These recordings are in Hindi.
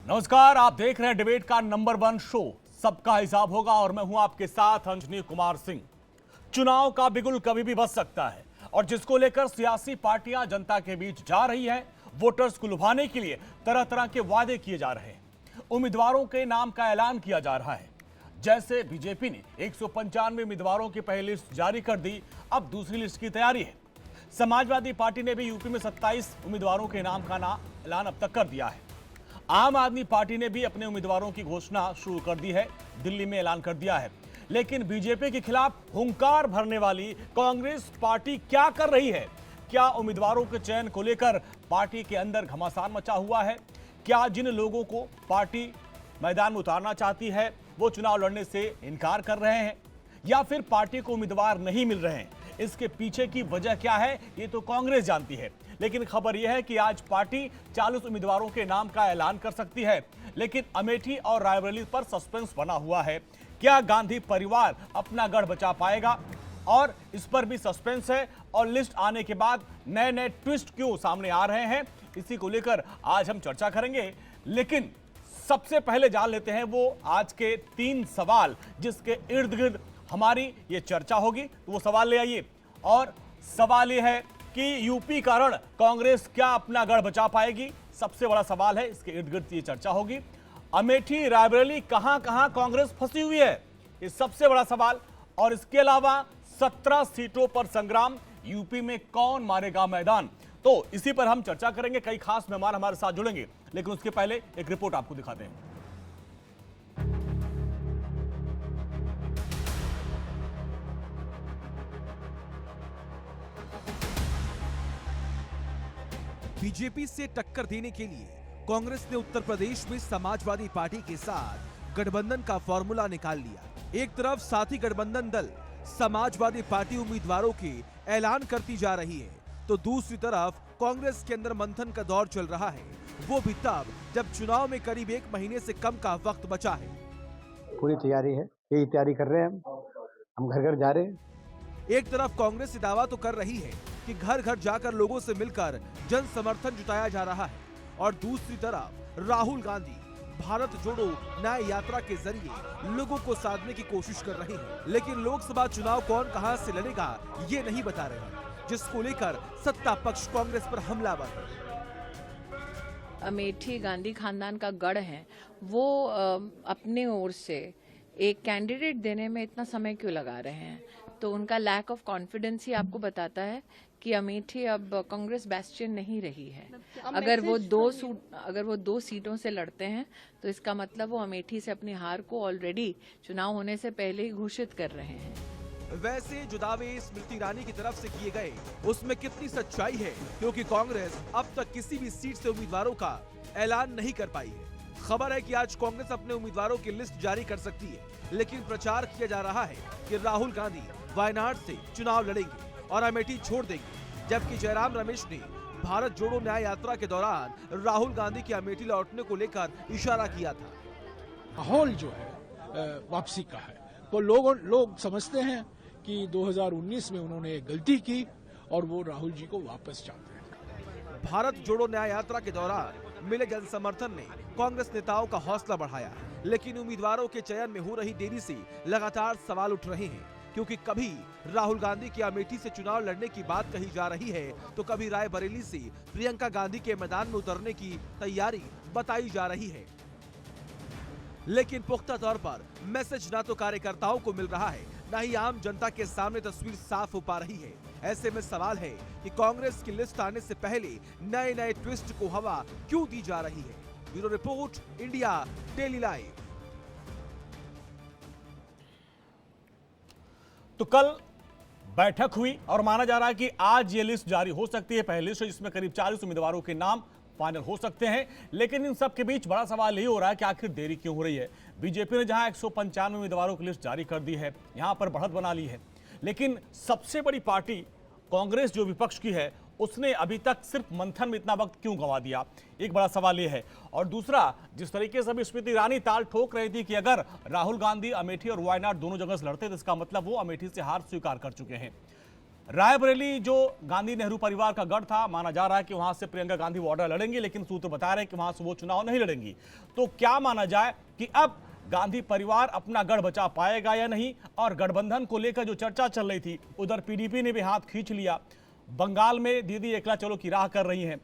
नमस्कार, आप देख रहे हैं डिबेट का नंबर 1 शो सबका हिसाब होगा और मैं हूं आपके साथ अंजनी कुमार सिंह। चुनाव का बिगुल कभी भी बज सकता है और जिसको लेकर सियासी पार्टियां जनता के बीच जा रही हैं, वोटर्स को लुभाने के लिए तरह तरह के वादे किए जा रहे हैं। उम्मीदवारों के नाम का ऐलान किया जा रहा है। जैसे बीजेपी ने 195 उम्मीदवारों की पहली लिस्ट जारी कर दी, अब दूसरी लिस्ट की तैयारी है। समाजवादी पार्टी ने भी यूपी में 27 उम्मीदवारों के नाम का ऐलान अब तक कर दिया है। आम आदमी पार्टी ने भी अपने उम्मीदवारों की घोषणा शुरू कर दी है, दिल्ली में ऐलान कर दिया है। लेकिन बीजेपी के खिलाफ हुंकार भरने वाली कांग्रेस पार्टी क्या कर रही है? क्या उम्मीदवारों के चयन को लेकर पार्टी के अंदर घमासान मचा हुआ है? क्या जिन लोगों को पार्टी मैदान में उतारना चाहती है वो चुनाव लड़ने से इनकार कर रहे हैं, या फिर पार्टी को उम्मीदवार नहीं मिल रहे हैं? इसके पीछे की वजह क्या है, ये तो कांग्रेस जानती है। लेकिन खबर यह है कि आज पार्टी 40 उम्मीदवारों के नाम का ऐलान कर सकती है। लेकिन अमेठी और रायबरेली पर सस्पेंस बना हुआ है। क्या गांधी परिवार अपना गढ़ बचा पाएगा? और इस पर भी सस्पेंस है। और लिस्ट आने के बाद नए नए ट्विस्ट क्यों सामने आ रहे हैं, इसी को लेकर आज हम चर्चा करेंगे। लेकिन सबसे पहले जान लेते हैं वो आज के 3 सवाल जिसके इर्द गिर्द हमारी ये चर्चा होगी। तो वो सवाल ले आइए। और सवाल ये है कि यूपी का रण कांग्रेस क्या अपना गढ़ बचा पाएगी? सबसे बड़ा सवाल है, इसके इर्द गिर्द ये चर्चा होगी। अमेठी रायबरेली कहां कहां कांग्रेस फंसी हुई है, ये सबसे बड़ा सवाल। और इसके अलावा 17 सीटों पर संग्राम, यूपी में कौन मारेगा मैदान? तो इसी पर हम चर्चा करेंगे। कई खास मेहमान हमारे साथ जुड़ेंगे, लेकिन उसके पहले एक रिपोर्ट आपको दिखाते हैं। बीजेपी से टक्कर देने के लिए कांग्रेस ने उत्तर प्रदेश में समाजवादी पार्टी के साथ गठबंधन का फॉर्मूला निकाल लिया। एक तरफ साथी गठबंधन दल समाजवादी पार्टी उम्मीदवारों के ऐलान करती जा रही है, तो दूसरी तरफ कांग्रेस के अंदर मंथन का दौर चल रहा है, वो भी तब जब चुनाव में करीब 1 महीने से कम का वक्त बचा है। पूरी तैयारी है, यही तैयारी कर रहे हैं। हम घर घर जा रहे हैं। एक तरफ कांग्रेस ये दावा तो कर रही है कि घर घर जाकर लोगों से मिलकर जन समर्थन जुटाया जा रहा है, और दूसरी तरफ राहुल गांधी भारत जोड़ो न्याय यात्रा के जरिए लोगों को साधने की कोशिश कर रहे हैं। लेकिन लोकसभा चुनाव कौन कहां से लड़ेगा ये नहीं बता रहे, जिसको लेकर सत्ता पक्ष कांग्रेस पर हमलावर है। अमेठी गांधी खानदान का गढ़ है, वो अपने ओर से एक कैंडिडेट देने में इतना समय क्यों लगा रहे हैं? तो उनका लैक ऑफ कॉन्फिडेंस ही आपको बताता है कि अमेठी अब कांग्रेस बैस्टियन नहीं रही है। अगर वो दो सीटों से लड़ते हैं तो इसका मतलब वो अमेठी से अपनी हार को ऑलरेडी चुनाव होने से पहले ही घोषित कर रहे हैं। वैसे जो दावे स्मृति ईरानी की तरफ से किए गए उसमें कितनी सच्चाई है, क्योंकि कांग्रेस अब तक किसी भी सीट से उम्मीदवारों का ऐलान नहीं कर पाई है। खबर है कि आज कांग्रेस अपने उम्मीदवारों की लिस्ट जारी कर सकती है, लेकिन प्रचार किया जा रहा है कि राहुल गांधी वायनाड से चुनाव लड़ेंगे और अमेठी छोड़ देंगे, जबकि जयराम रमेश ने भारत जोड़ो न्याय यात्रा के दौरान राहुल गांधी की अमेठी लौटने को लेकर इशारा किया था। माहौल जो है वापसी का है, तो लोग समझते हैं कि 2019 में उन्होंने एक गलती की और वो राहुल जी को वापस चाहते हैं। भारत जोड़ो न्याय यात्रा के दौरान मिले जन समर्थन ने कांग्रेस नेताओं का हौसला बढ़ाया, लेकिन उम्मीदवारों के चयन में हो रही देरी से लगातार सवाल उठ रहे हैं, क्योंकि कभी राहुल गांधी की अमेठी से चुनाव लड़ने की बात कही जा रही है, तो कभी रायबरेली से प्रियंका गांधी के मैदान में उतरने की तैयारी बताई जा रही है। लेकिन पुख्ता तौर पर मैसेज ना तो कार्यकर्ताओं को मिल रहा है, न ही आम जनता के सामने तस्वीर साफ हो पा रही है। ऐसे में सवाल है कि कांग्रेस की लिस्ट आने से पहले नए नए ट्विस्ट को हवा क्यों दी जा रही है। Bureau report, India daily live. तो कल बैठक हुई और माना जा रहा है कि आज ये लिस्ट जारी हो सकती है, पहली लिस्ट जिसमें करीब 40 उम्मीदवारों के नाम फाइनल हो सकते हैं। लेकिन इन सब के बीच बड़ा सवाल यही हो रहा है कि आखिर देरी क्यों हो रही है। बीजेपी ने जहां 195 उम्मीदवारों की लिस्ट जारी कर दी है, यहां पर बढ़त बना ली है, लेकिन सबसे बड़ी पार्टी कांग्रेस जो विपक्ष की है उसने अभी तक सिर्फ मंथन में इतना वक्त क्यों गंवा दिया, एक बड़ा सवाल यह है। और दूसरा, जिस तरीके से अभी स्मृति ईरानी ताल ठोक रही थी कि अगर राहुल गांधी अमेठी और वायनाड दोनों जगह से लड़ते तो इसका मतलब वो अमेठी से हार स्वीकार कर चुके हैं। रायबरेली जो गांधी नेहरू परिवार का गढ़ था, माना जा रहा है कि वहां से प्रियंका गांधी वाड्रा लड़ेंगी, लेकिन सूत्र बता रहे हैं कि वहां से वो चुनाव नहीं लड़ेंगी। तो क्या माना जाए कि अब गांधी परिवार अपना गढ़ बचा पाएगा या नहीं? और गठबंधन को लेकर जो चर्चा चल रही थी, उधर पीडीपी ने भी हाथ खींच लिया। बंगाल में दीदी एकला चलो की राह कर रही हैं,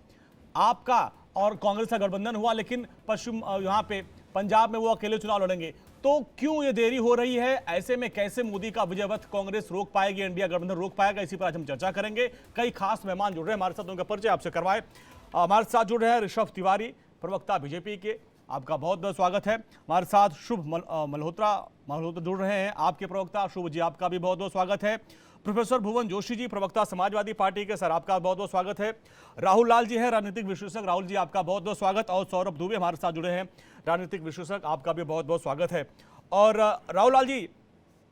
आपका और कांग्रेस का गठबंधन हुआ, लेकिन पश्चिम यहाँ पे पंजाब में वो अकेले चुनाव लड़ेंगे। तो क्यों ये देरी हो रही है? ऐसे में कैसे मोदी का विजय रथ कांग्रेस रोक पाएगी, इंडिया गठबंधन रोक पाएगा? इसी पर आज हम चर्चा करेंगे। कई खास मेहमान जुड़ रहे हैं हमारे साथ, उनका परिचय आपसे करवाए। हमारे साथ जुड़ रहे हैं ऋषभ तिवारी, प्रवक्ता बीजेपी के, आपका बहुत बहुत स्वागत है। हमारे साथ शुभ मल्होत्रा जुड़ रहे हैं, आपके प्रवक्ता। शुभ जी, आपका भी बहुत बहुत स्वागत है। प्रोफेसर भुवन जोशी जी, प्रवक्ता समाजवादी पार्टी के, सर आपका बहुत बहुत स्वागत है। राहुल लाल जी हैं, राजनीतिक विश्लेषक, राहुल जी आपका बहुत बहुत स्वागत। और सौरभ दुबे हमारे साथ जुड़े हैं, राजनीतिक विश्लेषक, आपका भी बहुत बहुत स्वागत है। और राहुल लाल जी,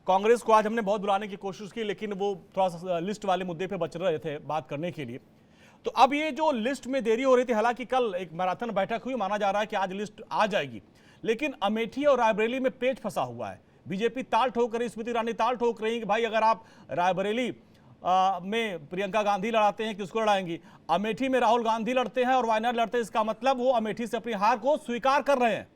कांग्रेस को आज हमने बहुत बुलाने की कोशिश की, लेकिन वो थोड़ा सा लिस्ट वाले मुद्दे पे बच रहे थे बात करने के लिए। तो अब ये जो लिस्ट में देरी हो रही थी, हालांकि कल एक मैराथन बैठक हुई, माना जा रहा है कि आज लिस्ट आ जाएगी, लेकिन अमेठी और रायबरेली में पेच फंसा हुआ है। बीजेपी ताल ठोक रही, स्मृति ईरानी ताल ठोक रही कि भाई अगर आप रायबरेली में प्रियंका गांधी लड़ाते हैं, किसको लड़ाएंगी? अमेठी में राहुल गांधी लड़ते हैं और वायनाड लड़ते हैं, इसका मतलब वो अमेठी से अपनी हार को स्वीकार कर रहे हैं।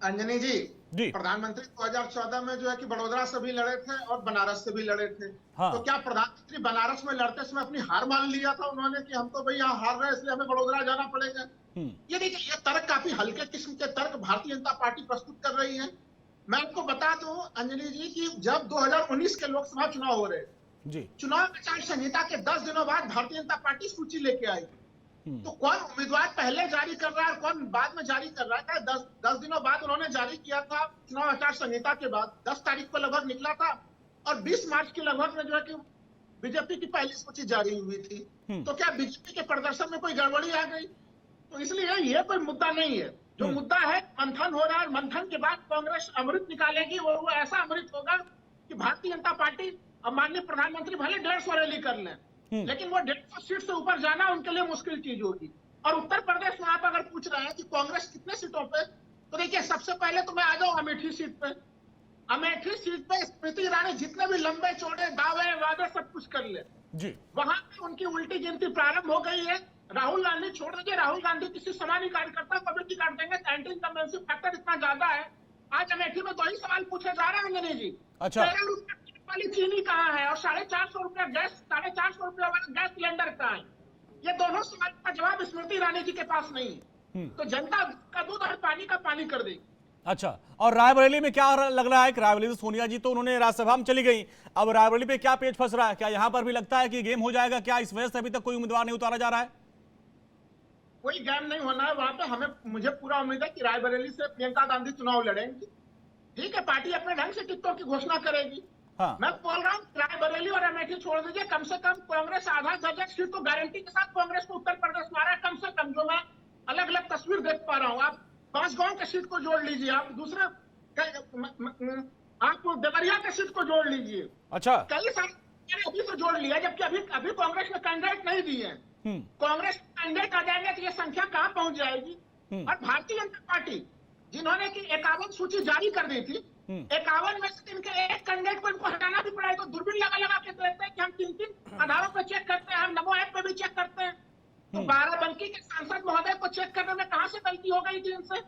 अंजनी जी, प्रधानमंत्री 2014 में जो है कि बड़ोदरा से भी लड़े थे और बनारस से भी लड़े थे। हाँ। तो क्या प्रधानमंत्री बनारस में लड़ते समय अपनी हार मान लिया था उन्होंने कि हम तो भाई यहाँ हार रहे हैं इसलिए हमें बड़ोदरा जाना पड़ेगा? ये देखिए, ये तर्क काफी हल्के किस्म के तर्क भारतीय जनता पार्टी प्रस्तुत कर रही है। मैं आपको बता दूं अंजलि जी कि जब 2019 के लोकसभा चुनाव हो रहे जी, चुनाव आचार संहिता के 10 दिनों बाद भारतीय जनता पार्टी सूची लेके आई। तो कौन उम्मीदवार पहले जारी कर रहा है और कौन बाद में जारी कर रहा है? 10 दिनों बाद उन्होंने जारी किया था, चुनाव आचार संहिता के बाद 10 तारीख को लगभग निकला था और 20 मार्च के लगभग में जो है कि बीजेपी की पहली सूची जारी हुई थी। तो क्या बीजेपी के प्रदर्शन में कोई गड़बड़ी आ गई? तो इसलिए ये कोई मुद्दा नहीं है। जो मुद्दा है, मंथन हो रहा है, मंथन के बाद कांग्रेस अमृत निकालेगी, वो ऐसा अमृत होगा कि भारतीय जनता पार्टी अब माननीय प्रधानमंत्री भले 150 रैली कर लें, लेकिन वो 150 सीट से ऊपर जाना उनके लिए मुश्किल चीज होगी। और उत्तर प्रदेश में आप अगर पूछ रहे हैं कि कांग्रेस कितने सीटों पे, तो देखिए सबसे पहले तो मैं आ जाऊं अमेठी सीट पे। अमेठी सीट पे स्मृति ईरानी जितने भी लंबे चौड़े दावे वादे सब कुछ कर ले जी, वहां पे उनकी उल्टी गिनती प्रारंभ हो गई है। राहुल गांधी छोड़ दीजिए, राहुल गांधी किसी सामान्य कार्यकर्ता को भी टिकट देंगे, एंटी इनकम्बेंसी फैक्टर इतना ज्यादा है। आज अमेठी में 2 ही सवाल पूछे जा रहे हैं अंजनी जी। अच्छा, 13 रुपए वाली चीनी कहाँ है और 450 रुपया गैस, 450 रुपया वाला गैस सिलेंडर कहाँ है? ये दोनों सवाल का जवाब स्मृति ईरानी जी के पास नहीं है। तो जनता का दूध और पानी का पानी कर देगी। अच्छा, और रायबरेली में क्या लग रहा है कि रायबरेली से सोनिया जी तो उन्होंने राज्यसभा में चली गई, अब रायबरेली पे क्या पेच फंस रहा है? क्या यहाँ पर भी लगता है कि गेम हो जाएगा? क्या इस वजह से अभी तक कोई उम्मीदवार नहीं उतारा जा रहा है? कोई गेम नहीं होना है वहां पे। मुझे पूरा उम्मीद है कि रायबरेली से प्रियंका गांधी चुनाव लड़ेंगी। ठीक है, पार्टी अपने ढंग से टिकटों की घोषणा करेगी। हाँ। मैं बोल रहा हूँ रायबरेली और अमेठी छोड़ दीजिए, कम से कम कांग्रेस आधा दर्जन सीट तो गारंटी के साथ कांग्रेस को उत्तर प्रदेश में आ रहा है। कम से कम जो मैं अलग अलग तस्वीर देख पा रहा हूँ, आप 5 गांव के सीट को जोड़ लीजिए, आप दूसरा आप देवरिया के सीट को जोड़ लीजिए। अच्छा, कई सारे अभी तो जोड़ लिया, जबकि अभी कांग्रेस ने कैंडिडेट नहीं दिए। कांग्रेस कैंडिडेट आ जाएंगे तो ये संख्या कहाँ पहुंच जाएगी? और भारतीय जनता पार्टी जिन्होंने की 51 सूची जारी कर दी थी, 51 में से इनके एक कैंडिडेट को इनको हटाना भी पड़ा है। तो दूरबीन लगा के देखते हैं कि हम 3 आधारों पर चेक करते हैं, हम नमो ऐप पे भी चेक करते हैं। तो बाराबंकी के सांसद महोदय को चेक करने में कहां से गलती हो गई थी इनसे?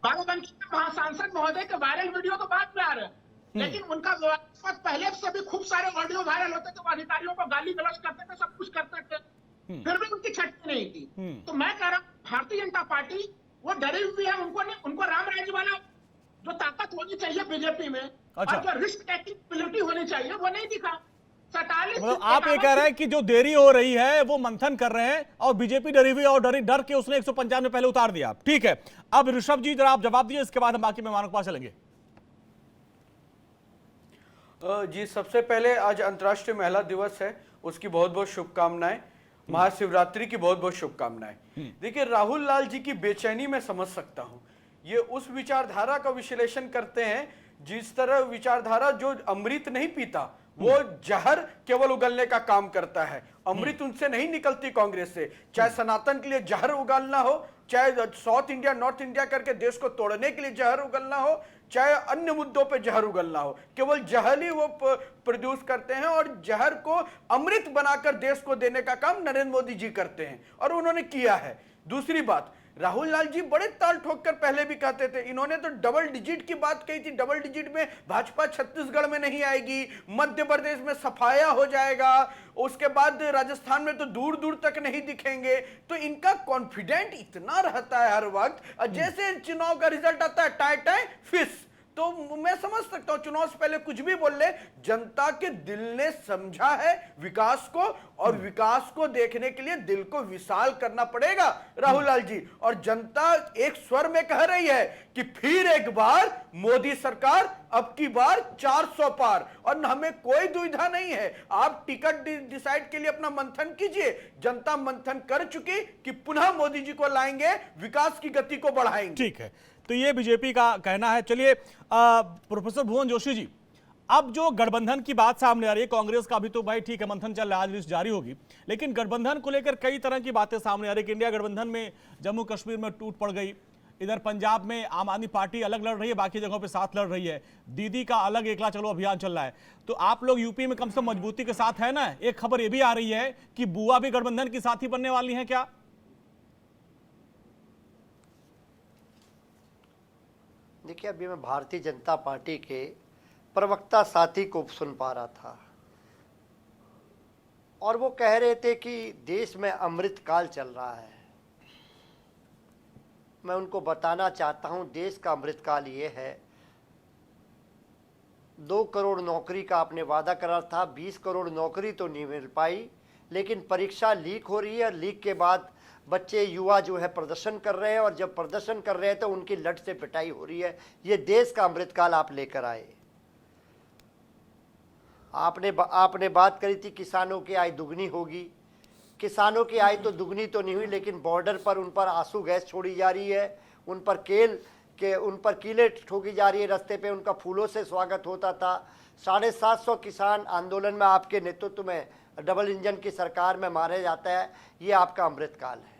बाराबंकी के सांसद महोदय के वायरल वीडियो तो बाद में आ रहे हैं, लेकिन उनका पहले से भी खूब सारे ऑडियो वायरल होते थे, वो अधिकारियों को गाली गलौज करते थे, सब कुछ करते थे, फिर भी उनकी छटनी नहीं की। तो मैं कह रहा हूँ भारतीय जनता पार्टी वो डरी हुई है। उनको राम राज्य वाला जो ताकत होनी चाहिए बीजेपी में, अच्छा, और जो रिस्क टेकिंग एबिलिटी होनी चाहिए वो नहीं दिखा। 47 मतलब आप ये कह रहे हैं कि जो देरी हो रही है वो मंथन कर रहे हैं और बीजेपी डरी हुई और डर के उसने 195 में पहले उतार दिया। ठीक है, अब ऋषभ जी जरा आप जवाब दीजिए, इसके बाद हम बाकी मेहमानों के पास चलेंगे। जी, सबसे पहले आज अंतर्राष्ट्रीय महिला दिवस है, उसकी बहुत बहुत शुभकामनाएं। महाशिवरात्रि की बहुत बहुत शुभकामनाएं। देखिए, राहुल लाल जी की बेचैनी मैं समझ सकता हूं। ये उस विचारधारा का विश्लेषण करते हैं जिस तरह विचारधारा जो अमृत नहीं पीता वो जहर केवल उगलने का काम करता है। अमृत उनसे नहीं निकलती कांग्रेस से, चाहे सनातन के लिए जहर उगालना हो चाहे साउथ इंडिया नॉर्थ इंडिया करके देश को तोड़ने के लिए जहर उगलना हो, चाहे अन्य मुद्दों पे जहर उगलना हो, केवल जहर ही वो प्रोड्यूस करते हैं और जहर को अमृत बनाकर देश को देने का काम नरेंद्र मोदी जी करते हैं और उन्होंने किया है। दूसरी बात, राहुल लाल जी बड़े ताल ठोक कर पहले भी कहते थे, इन्होंने तो डबल डिजिट की बात कही थी, डबल डिजिट में भाजपा छत्तीसगढ़ में नहीं आएगी, मध्य प्रदेश में सफाया हो जाएगा, उसके बाद राजस्थान में तो दूर दूर तक नहीं दिखेंगे। तो इनका कॉन्फिडेंट इतना रहता है हर वक्त, और जैसे चुनाव का रिजल्ट आता है टाई टाई फिस। तो मैं समझ सकता हूं चुनाव से पहले कुछ भी बोल ले, जनता के दिल ने समझा है विकास को, और विकास को देखने के लिए दिल को विशाल करना पड़ेगा राहुल लाल जी। और जनता एक स्वर में कह रही है कि फिर एक बार मोदी सरकार, अब की बार 400 पार, और हमें कोई दुविधा नहीं है। आप टिकट डिसाइड के लिए अपना मंथन कीजिए, जनता मंथन कर चुकी कि पुनः मोदी जी को लाएंगे, विकास की गति को बढ़ाएंगे। ठीक है, तो ये बीजेपी का कहना है। चलिए प्रोफेसर भुवन जोशी जी, अब जो गठबंधन की बात सामने आ रही है, कांग्रेस का भी तो भाई ठीक है मंथन चल रहा है, आज लिस्ट जारी होगी, लेकिन गठबंधन को लेकर कई तरह की बातें सामने आ रही है कि इंडिया गठबंधन में जम्मू कश्मीर में टूट पड़ गई, इधर पंजाब में आम आदमी पार्टी अलग लड़ रही है, बाकी जगहों पे साथ लड़ रही है, दीदी का अलग एकला चलो अभियान चल रहा है। तो आप लोग यूपी में कम से कम मजबूती के साथ है ना। एक खबर ये भी आ रही है कि बुआ भी गठबंधन की साथी बनने वाली है क्या? देखिए, अभी मैं भारतीय जनता पार्टी के प्रवक्ता साथी को सुन पा रहा था और वो कह रहे थे कि देश में अमृतकाल चल रहा है। मैं उनको बताना चाहता हूं, देश का अमृतकाल ये है, 2 करोड़ नौकरी का आपने वादा करा था, 20 करोड़ नौकरी तो नहीं मिल पाई, लेकिन परीक्षा लीक हो रही है। लीक के बाद बच्चे युवा जो है प्रदर्शन कर रहे हैं, और जब प्रदर्शन कर रहे हैं तो उनकी लट से पिटाई हो रही है। ये देश का अमृतकाल आप लेकर आए। आपने बात करी थी किसानों की आय दुगनी होगी। किसानों की आय तो दुगनी तो नहीं हुई, लेकिन बॉर्डर पर उन पर आंसू गैस छोड़ी जा रही है, उन पर कीलें ठोकी जा रही है, रास्ते पे उनका फूलों से स्वागत होता था। 750 किसान आंदोलन में आपके नेतृत्व में डबल इंजन की सरकार में मारे जाता है। ये आपका अमृतकाल है,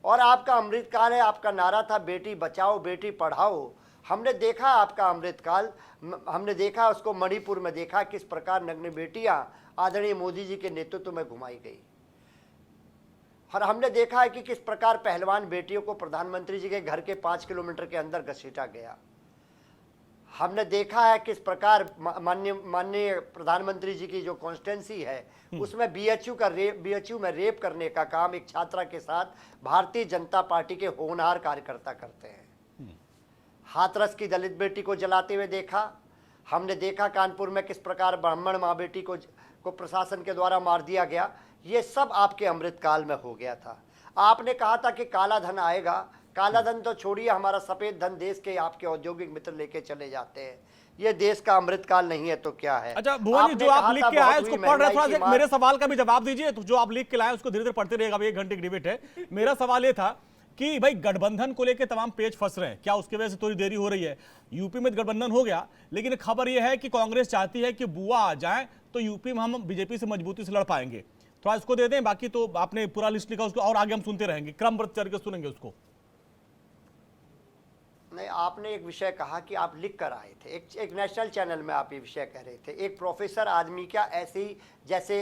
और आपका अमृतकाल है। आपका नारा था बेटी बचाओ बेटी पढ़ाओ। हमने देखा आपका अमृतकाल, हमने देखा उसको मणिपुर में देखा किस प्रकार नग्न बेटियां आदरणीय मोदी जी के नेतृत्व में घुमाई गई, और हमने देखा है कि किस प्रकार पहलवान बेटियों को प्रधानमंत्री जी के घर के 5 किलोमीटर के अंदर घसीटा गया। हमने देखा है किस प्रकार माननीय प्रधानमंत्री जी की जो कॉन्स्टिट्यूंसी है उसमें बीएचयू में रेप करने का काम एक छात्रा के साथ भारतीय जनता पार्टी के होनहार कार्यकर्ता करते हैं। हाथरस की दलित बेटी को जलाते हुए देखा। हमने देखा कानपुर में किस प्रकार ब्राह्मण माँ बेटी को प्रशासन के द्वारा मार दिया गया। ये सब आपके अमृतकाल में हो गया था। आपने कहा था कि काला धन आएगा। काला धन तो छोड़िए, हमारा सफेद धन देश के आपके औद्योगिक मित्र लेके चले जाते हैं। ये देश का अमृतकाल नहीं है तो क्या है? अच्छा भुवन जी, जो आप लिख के आए उसको पढ़ रहे, थोड़ा सा मेरे सवाल का भी जवाब दीजिए। तो जो आप लिख के लाए उसको धीरे धीरे पढ़ते रहेगा, 1 घंटे की डिबेट है। मेरा सवाल ये था कि भाई गठबंधन को लेकर तमाम पेज फंस रहे हैं, क्या उसकी वजह से थोड़ी देरी हो रही है? यूपी में गठबंधन हो गया, लेकिन खबर यह है कि कांग्रेस चाहती है कि बुआ आ जाए तो यूपी में हम बीजेपी से मजबूती से लड़ पाएंगे। थोड़ा इसको दे दें, बाकी तो आपने पूरा लिस्ट लिखा उसको, और आगे हम सुनते रहेंगे, क्रमबद्ध करके सुनेंगे उसको। नहीं, आपने एक विषय कहा कि आप लिख कर आए थे, एक नेशनल चैनल में आप ये विषय कह रहे थे। एक प्रोफेसर आदमी क्या ऐसे ही जैसे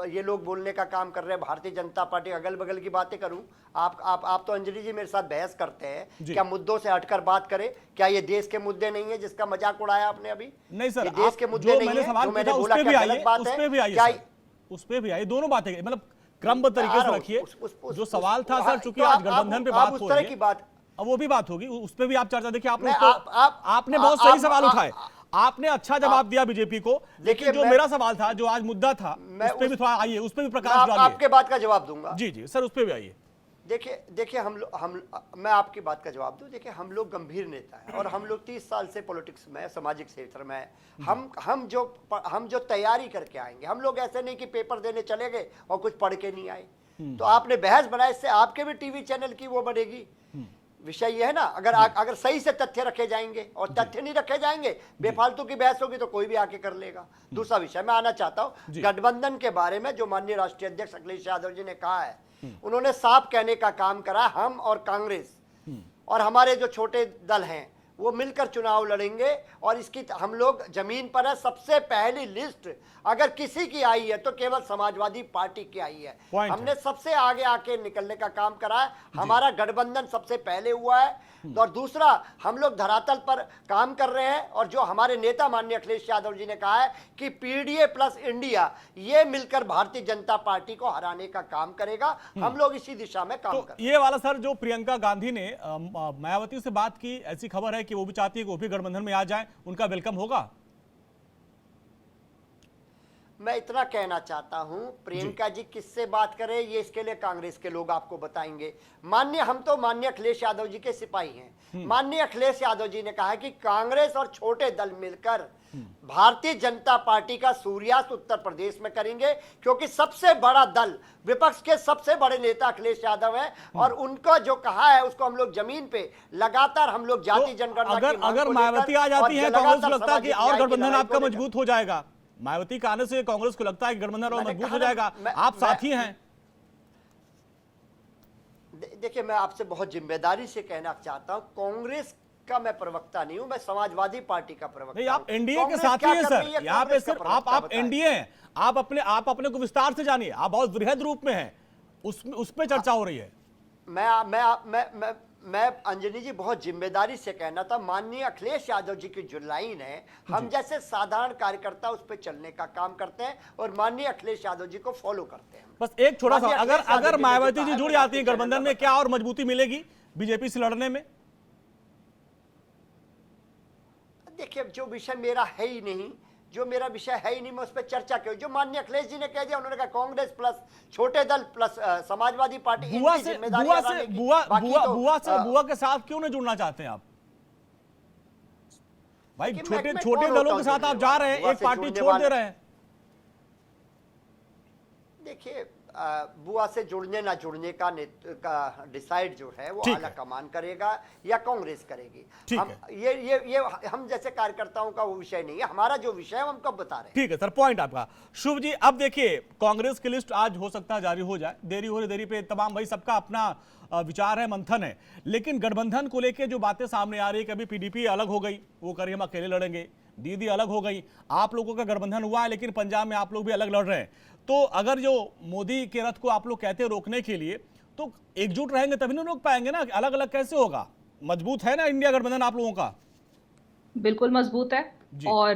ये लोग बोलने का काम कर रहे हैं, भारतीय जनता पार्टी अगल बगल की बातें करूं? आप तो अंजलि जी मेरे साथ बहस करते हैं, क्या मुद्दों से हटकर बात करें? क्या ये देश के मुद्दे नहीं है जिसका मजाक उड़ाया आपने अभी? नहीं सर, देश के मुद्दे नहीं है, जो मैंने बोला क्या गलत बात है? उस पे भी आइए, दोनों बातें मतलब क्रमबद्ध तरीके से रखिए। जो सवाल था सर, चूंकि आज गठबंधन पे बात हो रही है, अब वो भी बात होगी, उस पे भी आप चर्चा। देखिए आपने बहुत सही सवाल उठाए, आपने अच्छा जवाब दिया बीजेपी को, लेकिन जो मेरा सवाल था, जो आज मुद्दा था, उस पे भी थोड़ा आइए, उस पे भी प्रकाश डालिए। आपके बात का जवाब दूंगा। जी जी सर, उस पे भी आइए। देखिए मैं आपकी बात का जवाब दूं। देखिए, हम लोग गंभीर नेता हैं और हम लोग 30 साल से पॉलिटिक्स में, सामाजिक क्षेत्र में हम जो तैयारी करके आएंगे, हम लोग ऐसे नहीं कि पेपर देने चले गए और कुछ पढ़ के नहीं आए। तो आपने बहस बनाई, इससे आपके भी टीवी चैनल की वो बनेगी। विषय ये है ना, अगर सही से तथ्य रखे जाएंगे और तथ्य नहीं रखे जाएंगे, बेफालतू की बहस होगी तो कोई भी आके कर लेगा। दूसरा विषय मैं आना चाहता हूं गठबंधन के बारे में, जो माननीय राष्ट्रीय अध्यक्ष अखिलेश यादव जी ने कहा है, उन्होंने साफ कहने का काम करा, हम और कांग्रेस और हमारे जो छोटे दल हैं वो मिलकर चुनाव लड़ेंगे और इसकी हम लोग जमीन पर है। सबसे पहली लिस्ट अगर किसी की आई है तो केवल समाजवादी पार्टी की आई है। हमने सबसे आगे आके निकलने का काम करा है, हमारा गठबंधन सबसे पहले हुआ है। और दूसरा, हम लोग धरातल पर काम कर रहे हैं और जो हमारे नेता माननीय अखिलेश यादव जी ने कहा है कि पीडीए प्लस इंडिया ये मिलकर भारतीय जनता पार्टी को हराने का काम करेगा, हम लोग इसी दिशा में काम कर। ये वाला सर जो प्रियंका गांधी ने मायावती से बात की, ऐसी खबर है कि वो भी चाहती है कि वो भी गठबंधन में आ जाए, उनका वेलकम होगा? मैं इतना कहना चाहता हूं, प्रियंका जी किससे बात करें ये इसके लिए कांग्रेस के लोग आपको बताएंगे। हम तो माननीय अखिलेश यादव जी के सिपाही हैं। माननीय अखिलेश यादव जी ने कहा है कि कांग्रेस और छोटे दल मिलकर भारतीय जनता पार्टी का सूर्यास्त उत्तर प्रदेश में करेंगे, क्योंकि सबसे बड़ा दल, विपक्ष के सबसे बड़े नेता अखिलेश यादव हैं और उनका जो कहा है उसको हम लोग जमीन पे लगातार हम लोग जाति जनगणना अगर मायावती आ जाती है, कांग्रेस को लगता है कि और गठबंधन आपका मजबूत हो जाएगा। मायावती के आने से कांग्रेस को लगता है कि गठबंधन और मजबूत हो जाएगा, आप साथी हैं। देखिए, मैं आपसे बहुत जिम्मेदारी से कहना चाहता हूं, कांग्रेस का मैं प्रवक्ता नहीं हूं, मैं समाजवादी पार्टी का प्रवक्ता। नहीं, आप एनडीए के साथी हैं सर, यहाँ पे सिर्फ आप एनडीए हैं। आप अपने को विस्तार से जानिए, आप बहुत वृहद रूप में हैं, उस पे चर्चा हो रही है। मैं अंजनी जी बहुत जिम्मेदारी से कहना था, माननीय अखिलेश यादव जी की जो लाइन है, हम जैसे साधारण कार्यकर्ता उस पर चलने का काम करते हैं और माननीय अखिलेश यादव जी को फॉलो करते हैं। बस एक छोटा सा, अगर मायावती जी जुड़ जाती है गठबंधन में, क्या और मजबूती मिलेगी बीजेपी से लड़ने में? देखिए, जो विषय मेरा है ही नहीं, मैं उस पर चर्चा क्यों। जो माननीय अखिलेश जी ने कह दिया, उन्होंने कहा कांग्रेस प्लस छोटे दल प्लस समाजवादी पार्टी। बुआ के साथ क्यों नहीं जुड़ना चाहते हैं आप भाई? छोटे दलों के साथ आप जा रहे हैं, एक पार्टी छोड़ दे रहे हैं। देखिए, बुआ से जुड़ने ना जुड़ने का डिसाइड जो है वो आला कमान करेगा या कांग्रेस करेगी। हम जैसे कार्यकर्ताओं का वो विषय नहीं है, हमारा जो विषय है हम कब बता रहे हैं। ठीक है सर, पॉइंट आपका। शुभ जी, अब देखिए, कांग्रेस की लिस्ट आज हो सकता है जारी हो जाए, देरी हो रही देरी पे तमाम, भाई सबका अपना विचार है, मंथन है, लेकिन गठबंधन को लेकर जो बातें सामने आ रही है, कभी पीडीपी अलग हो गई, वो करिए हम अकेले लड़ेंगे, दीदी अलग हो गई, आप लोगों का गठबंधन हुआ है लेकिन पंजाब में आप लोग भी अलग लड़ रहे हैं। तो अगर जो मोदी के रथ को आप लोग कहते हैं रोकने के लिए, तो एकजुट रहेंगे तभी नहीं रोक पाएंगे ना, अलग अलग कैसे होगा? मजबूत है ना इंडिया गठबंधन आप लोगों का? बिल्कुल मजबूत है। और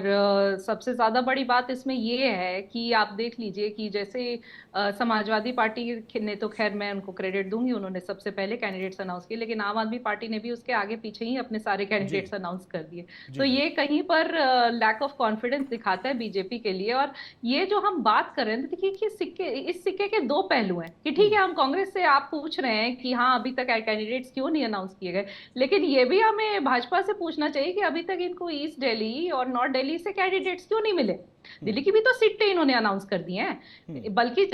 सबसे ज्यादा बड़ी बात इसमें ये है कि आप देख लीजिए कि जैसे समाजवादी पार्टी ने तो खैर मैं उनको क्रेडिट दूंगी, उन्होंने सबसे पहले कैंडिडेट्स अनाउंस किए, लेकिन आम आदमी पार्टी ने भी उसके आगे पीछे ही अपने सारे कैंडिडेट्स अनाउंस कर दिए। तो ये कहीं पर लैक ऑफ कॉन्फिडेंस दिखाता है बीजेपी के लिए। और ये जो हम बात कर रहे हैं, देखिए कि इस सिक्के के दो पहलू हैं कि ठीक है, हम कांग्रेस से आप पूछ रहे हैं कि हाँ अभी तक कैंडिडेट्स क्यों नहीं अनाउंस किए गए, लेकिन ये भी हमें भाजपा से पूछना चाहिए कि अभी तक इनको ईस्ट दिल्ली और नॉर्थ दिल्ली से कैंडिडेट्स क्यों नहीं मिले। दिल्ली की भी तो सीटें इन्होंने अनाउंस कर दी हैं। बल्कि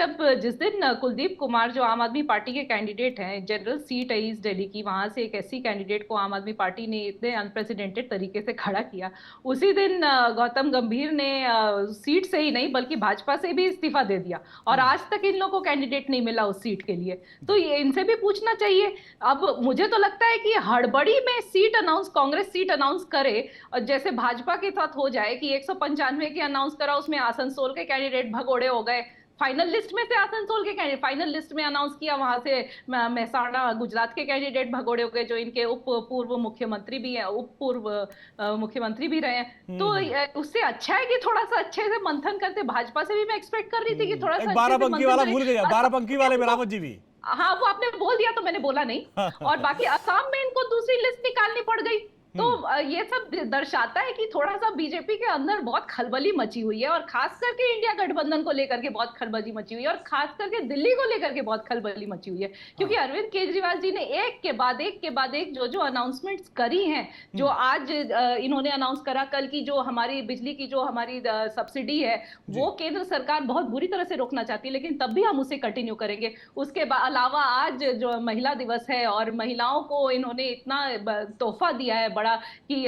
जिस दिन कुलदीप कुमार जो आम आदमी पार्टी के कैंडिडेट हैं, जनरल सीट है ईस्ट दिल्ली की, वहां से एक ऐसी कैंडिडेट को आम आदमी पार्टी ने इतने अनप्रेसिडेंटेड तरीके से खड़ा किया, उसी दिन गौतम गंभीर ने सीट से ही नहीं बल्कि भाजपा से भी इस्तीफा दे दिया और आज तक इन लोगों को कैंडिडेट नहीं मिला उस सीट के लिए। तो ये इनसे भी पूछना चाहिए। अब मुझे तो लगता है कि हड़बड़ी में कांग्रेस सीट अनाउंस करे और जैसे भाजपा के साथ हो जाए कि 195 के अनाउंस करा, उसमें आसनसोल के कैंडिडेट भगोड़े हो गए, फाइनल लिस्ट में से आसनसोल के कैंडिडेट फाइनल लिस्ट में अनाउंस किया, वहां से मेहसाणा गुजरात के कैंडिडेट भगोड़े हो गए जो इनके उप पूर्व मुख्यमंत्री भी रहे हैं। तो उससे अच्छा है कि थोड़ा सा अच्छे से मंथन करते। भाजपा से भी मैं एक्सपेक्ट कर रही थी कि थोड़ा सा 12पंक्ति वाला भूल गया, 12पंक्ति वाले मेरावत जी भी। हाँ, वो आपने बोल दिया तो मैंने बोला नहीं। और बाकी असम में इनको दूसरी लिस्ट निकालनी पड़ गई। तो ये सब दर्शाता है कि थोड़ा सा बीजेपी के अंदर बहुत खलबली मची हुई है, और खास करके इंडिया गठबंधन को लेकर के बहुत खलबली मची हुई है, और खास करके दिल्ली को लेकर के बहुत खलबली मची हुई है, क्योंकि अरविंद केजरीवाल जी ने एक के बाद एक जो अनाउंसमेंट्स करी हैं, जो आज इन्होंने अनाउंस करा कल की, जो हमारी बिजली की जो हमारी सब्सिडी है वो केंद्र सरकार बहुत बुरी तरह से रोकना चाहती है, लेकिन तब भी हम उसे कंटिन्यू करेंगे। उसके अलावा आज जो महिला दिवस है और महिलाओं को इन्होंने इतना तोहफा दिया है बड़ा कि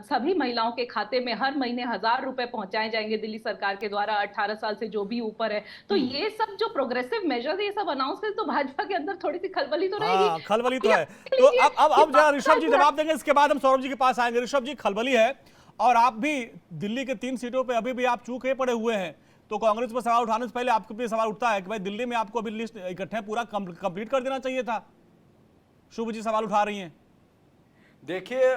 सभी महिलाओं के खाते में हर महीने 1000 रुपए पहुंचाए जाएंगे दिल्ली सरकार के द्वारा, 18 साल से जो भी ऊपर है। तो ये सब जो प्रोग्रेसिव मेजर, ये सब अनाउंस है, तो भाजपा के अंदर थोड़ी सी खलबली तो रहेगी। खलबली तो है। तो अब जरा ऋषभ जी जवाब देंगे, इसके बाद हम सौरभ जी के पास आएंगे। ऋषभ जी, खलबली है और आप भी दिल्ली के 3 सीटों पे अभी भी आप चूके पड़े हुए हैं, तो कांग्रेस पर सवाल उठाने से पहले आपके भी सवाल उठता है कि भाई दिल्ली में आपको अभी लिस्ट इकट्ठे पूरा कंप्लीट कर देना चाहिए था। शुभ जी सवाल उठा रही हैं। देखिए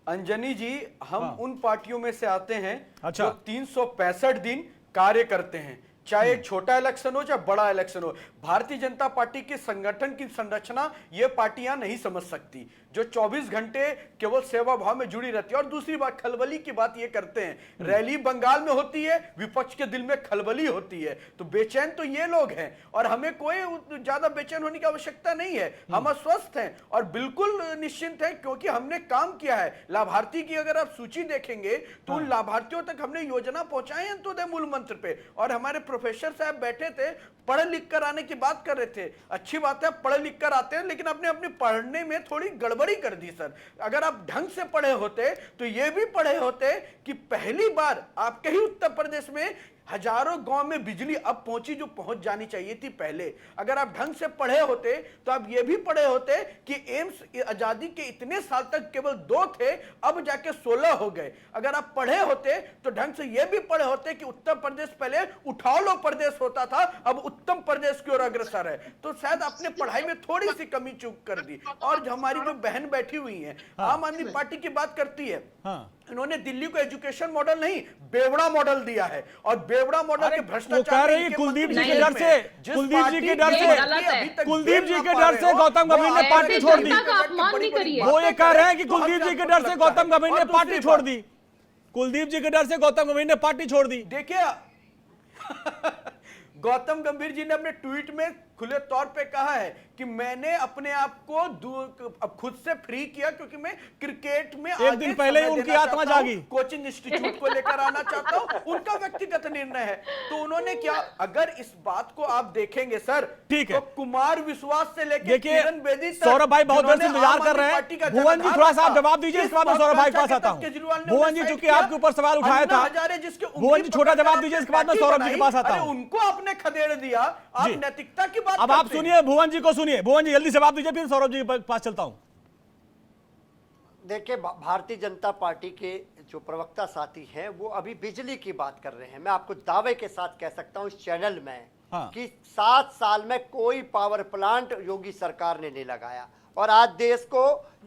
अंजनी जी, हम उन पार्टियों में से आते हैं जो 365 दिन कार्य करते हैं, चाहे छोटा इलेक्शन हो चाहे बड़ा इलेक्शन हो। भारतीय जनता पार्टी के संगठन की संरचना ये पार्टियां नहीं समझ सकती, जो 24 घंटे केवल सेवा भाव में जुड़ी रहती है। और दूसरी बात, खलबली की बात ये करते हैं, रैली बंगाल में होती है, विपक्ष के दिल में खलबली होती है, तो बेचैन तो ये लोग हैं, और हमें कोई ज्यादा बेचैन होने की आवश्यकता नहीं है। हम अस्वस्थ हैं और बिल्कुल निश्चिंत हैं, क्योंकि हमने काम किया है। लाभार्थी की अगर आप सूची देखेंगे तो उन लाभार्थियों तक हमने योजना पहुंचाई है अंत्योदय मूल मंत्र पे, और हमारे प्रोफेसर साहब बैठे थे, पढ़ लिख कर आने की बात कर रहे थे। अच्छी बात है, पढ़ लिख कर आते हैं, लेकिन अपने अपने पढ़ने में थोड़ी गड़बड़ी कर दी सर। अगर आप ढंग से पढ़े होते तो ये भी पढ़े होते कि पहली बार आपके ही उत्तर प्रदेश में हजारों गांव में बिजली अब पहुंची, जो पहुंच जानी चाहिए थी पहले। अगर आप ढंग से पढ़े होते तो आप ये भी पढ़े होते कि एम्स आजादी के इतने साल तक केवल 2 थे, अब जाके 16 हो गए। अगर आप पढ़े होते तो ढंग से ये भी पढ़े होते कि उत्तर प्रदेश पहले उठाओ लो प्रदेश होता था, अब उत्तम प्रदेश की ओर अग्रसर है। तो शायद आपने पढ़ाई में थोड़ी सी कमी चूक कर दी। और जो हमारी जो बहन बैठी हुई है, आम आदमी पार्टी की बात करती है, इन्होंने दिल्ली को एजुकेशन मॉडल नहीं, बेवड़ा मॉडल दिया है, और बेवड़ा मॉडल के भ्रष्टाचार कुलदीप जी के डर से गौतम गंभीर ने पार्टी छोड़ दी। वो ये कह रहे हैं कि कुलदीप जी के डर से गौतम गंभीर ने पार्टी छोड़ दी। कुलदीप जी के डर से गौतम गंभीर ने पार्टी छोड़ दी। देखिए गौतम गंभीर जी ने अपने ट्वीट में खुले तौर पे कहा है कि मैंने अपने आप को खुद से फ्री किया, क्योंकि मैं क्रिकेट में एक दिन पहले ही उनकी आत्मा जागी, कोचिंग इंस्टीट्यूट को लेकर आना चाहता हूं, उनका व्यक्तिगत निर्णय है। तो उन्होंने क्या, अगर इस बात को आप देखेंगे सर, ठीक है, तो कुमार विश्वास से लेकर किरण बेदी तक, सौरभ भाई बहुत देर से इंतजार कर रहे हैं। भुवन जी थोड़ा सा आप जवाब दीजिए, इसके बाद मैं सौरभ भाई के पास आता हूं। भुवन जी चूंकि आपके ऊपर सवाल उठाया था, भुवन जी छोटा जवाब दीजिए, इसके बाद मैं सौरभ जी के पास आता हूं। उनको आपने खदेड़ दिया, आप नैतिकता की बात। अब आप सुनिए, भुवन जी को सुनिए। भुवन जी जल्दी जवाब दीजिए, फिर सौरभ जी के पास चलता हूं। देखिए, भारतीय जनता पार्टी के जो प्रवक्ता साथी हैं वो अभी बिजली की बात कर रहे हैं। मैं आपको दावे के साथ कह सकता हूं इस चैनल में कि 7 साल में कोई पावर प्लांट योगी सरकार ने नहीं लगाया। और आज देश को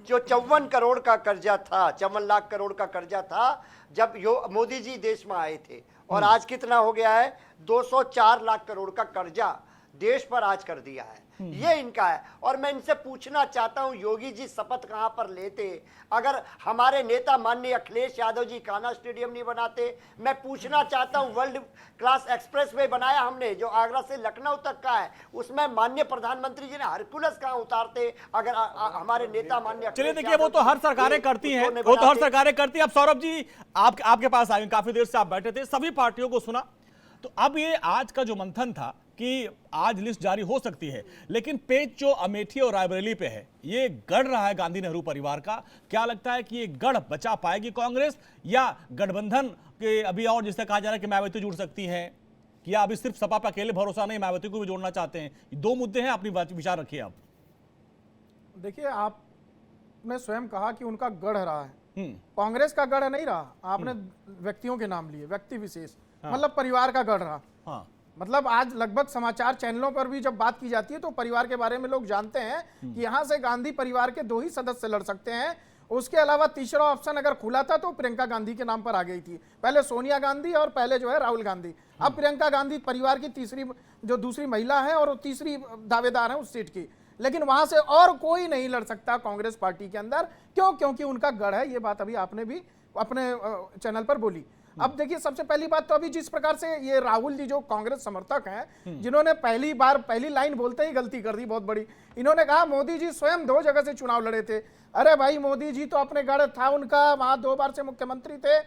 जो 54 करोड़ का कर्जा था, 54 लाख करोड़ का कर्जा था जब मोदी जी देश में आए थे, और आज कितना हो गया है, 204 लाख करोड़ का कर्जा देश पर आज कर दिया है। ये इनका है। और मैं इनसे पूछना चाहता हूं, योगी जी शपथ कहां पर लेते अगर हमारे नेता माननीय अखिलेश यादव जी कान्हा स्टेडियम नहीं बनाते? मैं पूछना चाहता हूं, वर्ल्ड क्लास एक्सप्रेस वे बनाया हमने जो आगरा से लखनऊ तक का है, उसमें माननीय प्रधानमंत्री जी ने हरकुलस कहां उतारते अगर हमारे नेता माननीय। चलिए देखिए, वो तो हर सरकारें करती हैं, वो तो हर सरकारें करती हैं। अब सौरभ जी आपके पास आए, काफी देर से आप बैठे थे, सभी पार्टियों को सुना, तो अब ये आज का जो मंथन था कि आज लिस्ट जारी हो सकती है, लेकिन पेच जो अमेठी और रायबरेली पे है, ये गढ़ रहा है गांधी नेहरू परिवार का। क्या लगता है कि ये गढ़ बचा पाएगी कांग्रेस, या गठबंधन के अभी और जिससे कहा जा रहा है कि मायावती जुड़ सकती हैं, या अभी सिर्फ सपा पर अकेले भरोसा नहीं, मायावती को भी जोड़ना चाहते हैं? 2 मुद्दे हैं, अपनी विचार रखिए आप। देखिए, आपने स्वयं कहा कि उनका गढ़ रहा है, कांग्रेस का गढ़ नहीं रहा। आपने व्यक्तियों के नाम लिए, व्यक्ति विशेष, मतलब परिवार का गढ़ रहा। मतलब आज लगभग समाचार चैनलों पर भी जब बात की जाती है तो परिवार के बारे में लोग जानते हैं कि यहां से गांधी परिवार के 2 ही सदस्य लड़ सकते हैं। उसके अलावा तीसरा ऑप्शन अगर खुला था तो प्रियंका गांधी के नाम पर आ गई थी, पहले सोनिया गांधी और पहले जो है राहुल गांधी। अब प्रियंका गांधी परिवार की दूसरी महिला है और तीसरी दावेदार है उस सीट की। लेकिन वहां से और कोई नहीं लड़ सकता कांग्रेस पार्टी के अंदर। क्यों? क्योंकि उनका गढ़ है। ये बात अभी आपने भी अपने चैनल पर बोली। अब देखिए, सबसे पहली बात तो अभी जिस प्रकार से ये राहुल जी जो कांग्रेस समर्थक हैं, जिन्होंने पहली लाइन बोलते ही गलती कर दी बहुत बड़ी, इन्होंने कहा मोदी जी स्वयं 2 जगह से चुनाव लड़े थे। अरे भाई, मोदी जी तो अपने गढ़ था उनका, वहां 2 बार से मुख्यमंत्री थे,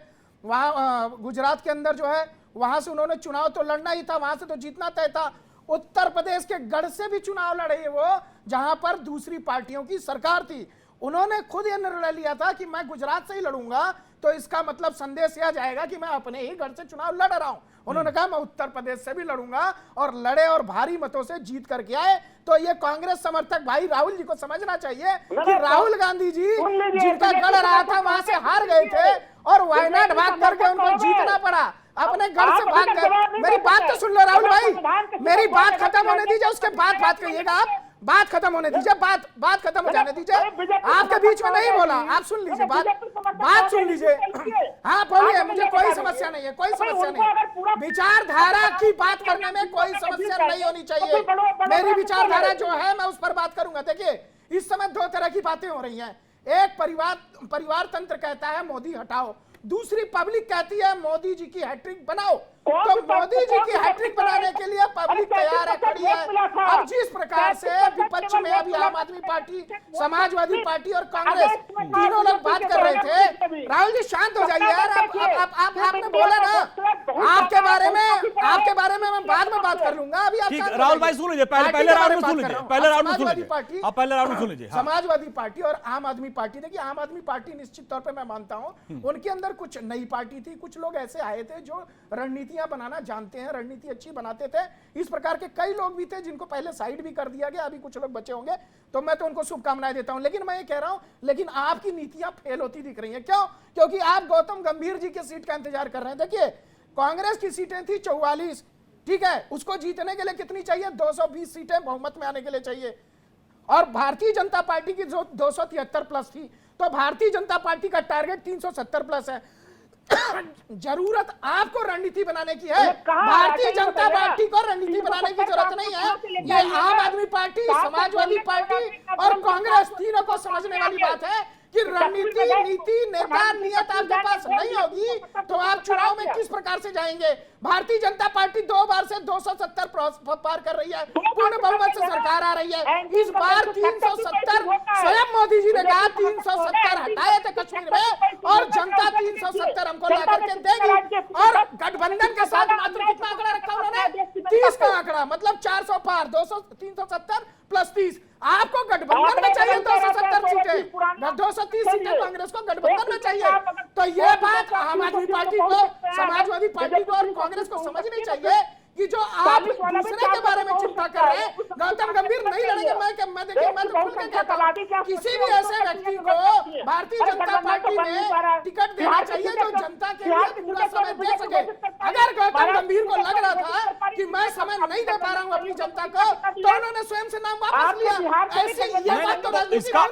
वहां गुजरात के अंदर जो है वहां से उन्होंने चुनाव तो लड़ना ही था, वहां से तो जीतना तय था। उत्तर प्रदेश के गढ़ से भी चुनाव लड़े वो, जहां पर दूसरी पार्टियों की सरकार थी। उन्होंने खुद यह निर्णय लिया था कि मैं गुजरात से ही लड़ूंगा, तो इसका मतलब संदेश यह जाएगा कि मैं अपने ही गढ़ से चुनाव लड़ रहा हूं। उन्होंने कहा मैं उत्तर प्रदेश से भी लड़ूंगा, और लड़े और भारी मतों से जीत करके आए। तो ये कांग्रेस समर्थक भाई राहुल जी को समझना चाहिए कि राहुल गांधी जी जिनका गढ़ रहा था वहां से हार गए थे, और वायनाड भाग करके उनको जीतना पड़ा, अपने घर से भाग गए। मेरी बात तो सुन लो राहुल भाई, मेरी बात खत्म होने दीजिए, उसके बाद बात करिएगा आप। बात खत्म होने दीजिए, बात खत्म हो जाने दीजिए। आपके बीच में नहीं बोला, आप सुन लीजिए, बात सुन लीजिए। हाँ बोलिए, मुझे कोई समस्या नहीं है, कोई समस्या नहीं। विचारधारा की बात करने में कोई समस्या नहीं होनी चाहिए। मेरी विचारधारा जो है मैं उस पर बात करूंगा। देखिए, इस समय 2 तरह की बातें हो रही हैं। एक परिवार तंत्र कहता है मोदी हटाओ, दूसरी पब्लिक कहती है मोदी जी की हैट्रिक बनाओ। तो मोदी जी की हैट्रिक बनाने के लिए पब्लिक तैयार है, खड़ी है। अब जिस प्रकार से विपक्ष में अभी आम आदमी पार्टी, समाजवादी पार्टी और कांग्रेस तीनों लोग बात कर रहे थे। राहुल जी शांत हो जाइए यार, आपने बोला ना, आपके बारे में मैं बाद में बात कर लूंगा। अभी आप राहुल भाई सुन लीजिए, पहले राउंड में सुन लीजिए, पहले राउंड में सुन लीजिए। समाजवादी पार्टी और आम आदमी पार्टी, देखिए आम आदमी पार्टी निश्चित तौर पर मैं मानता हूँ उनके अंदर कुछ नई पार्टी थी, कुछ लोग ऐसे आए थे जो रणनीति बनाना जानते हैं, रणनीति अच्छी बनाते थे। इस प्रकार के कई लोग भी थे जिनको पहले साइड भी कर दिया गया, अभी कुछ लोग बचे होंगे, तो मैं तो उनको शुभकामनाएं देता हूं। लेकिन मैं ये कह रहा हूं, लेकिन आपकी नीतियां फेल होती दिख रही हैं। क्यों? क्योंकि आप गौतम गंभीर जी के सीट का इंतजार कर रहे हैं। देखिए, कांग्रेस की सीटें थी 44, ठीक है, उसको जीतने के लिए कितनी चाहिए? 220 सीटें बहुमत में आने के लिए चाहिए, और भारतीय जनता पार्टी की जो 273 प्लस थी, तो भारतीय जनता पार्टी का टारगेट 370 प्लस है। जरूरत आपको रणनीति बनाने की है, भारतीय जनता पार्टी को रणनीति बनाने की जरूरत नहीं है। ये आम आदमी पार्टी, समाजवादी पार्टी और कांग्रेस तीनों को समझने वाली बात है कि रणनीति, नीति, नेता, नियत आपके पास नहीं होगी तो आप चुनाव में किस प्रकार से जाएंगे। भारतीय जनता पार्टी 2 बार से 270 पार कर रही है, पूर्ण बहुमत से सरकार आ रही है। इस बार 370, स्वयं मोदी जी ने कहा 370 हटाए थे कश्मीर में, और जनता 370 हमको ला करके देगी। और गठबंधन के साथ मात्र कितना आंकड़ा रखा उन्होंने? 30 का आंकड़ा, मतलब 400 पार, 370 प्लस 30। आपको गठबंधन में चाहिए 270 सीटें, 230 सीटें कांग्रेस को गठबंधन में चाहिए। तो ये बात आम आदमी पार्टी को, समाजवादी पार्टी को और कांग्रेस को समझनी चाहिए कि जो आप दूसरे के बारे में चिंता कर रहे हैं, गौतम गंभीर नहीं लड़ेंगे। मैं देखिए, मैं तो खुल के कहता हूं, किसी भी ऐसे व्यक्ति को भारतीय जनता पार्टी में टिकट देना चाहिए जो जनता के लिए पूरा समय दे सके। अगर गौतम गंभीर को लग रहा था कि मैं समय नहीं दे पा रहा हूं अपनी जनता को, तो उन्होंने स्वयं से नाम वापस लिया। ऐसे ये बात तो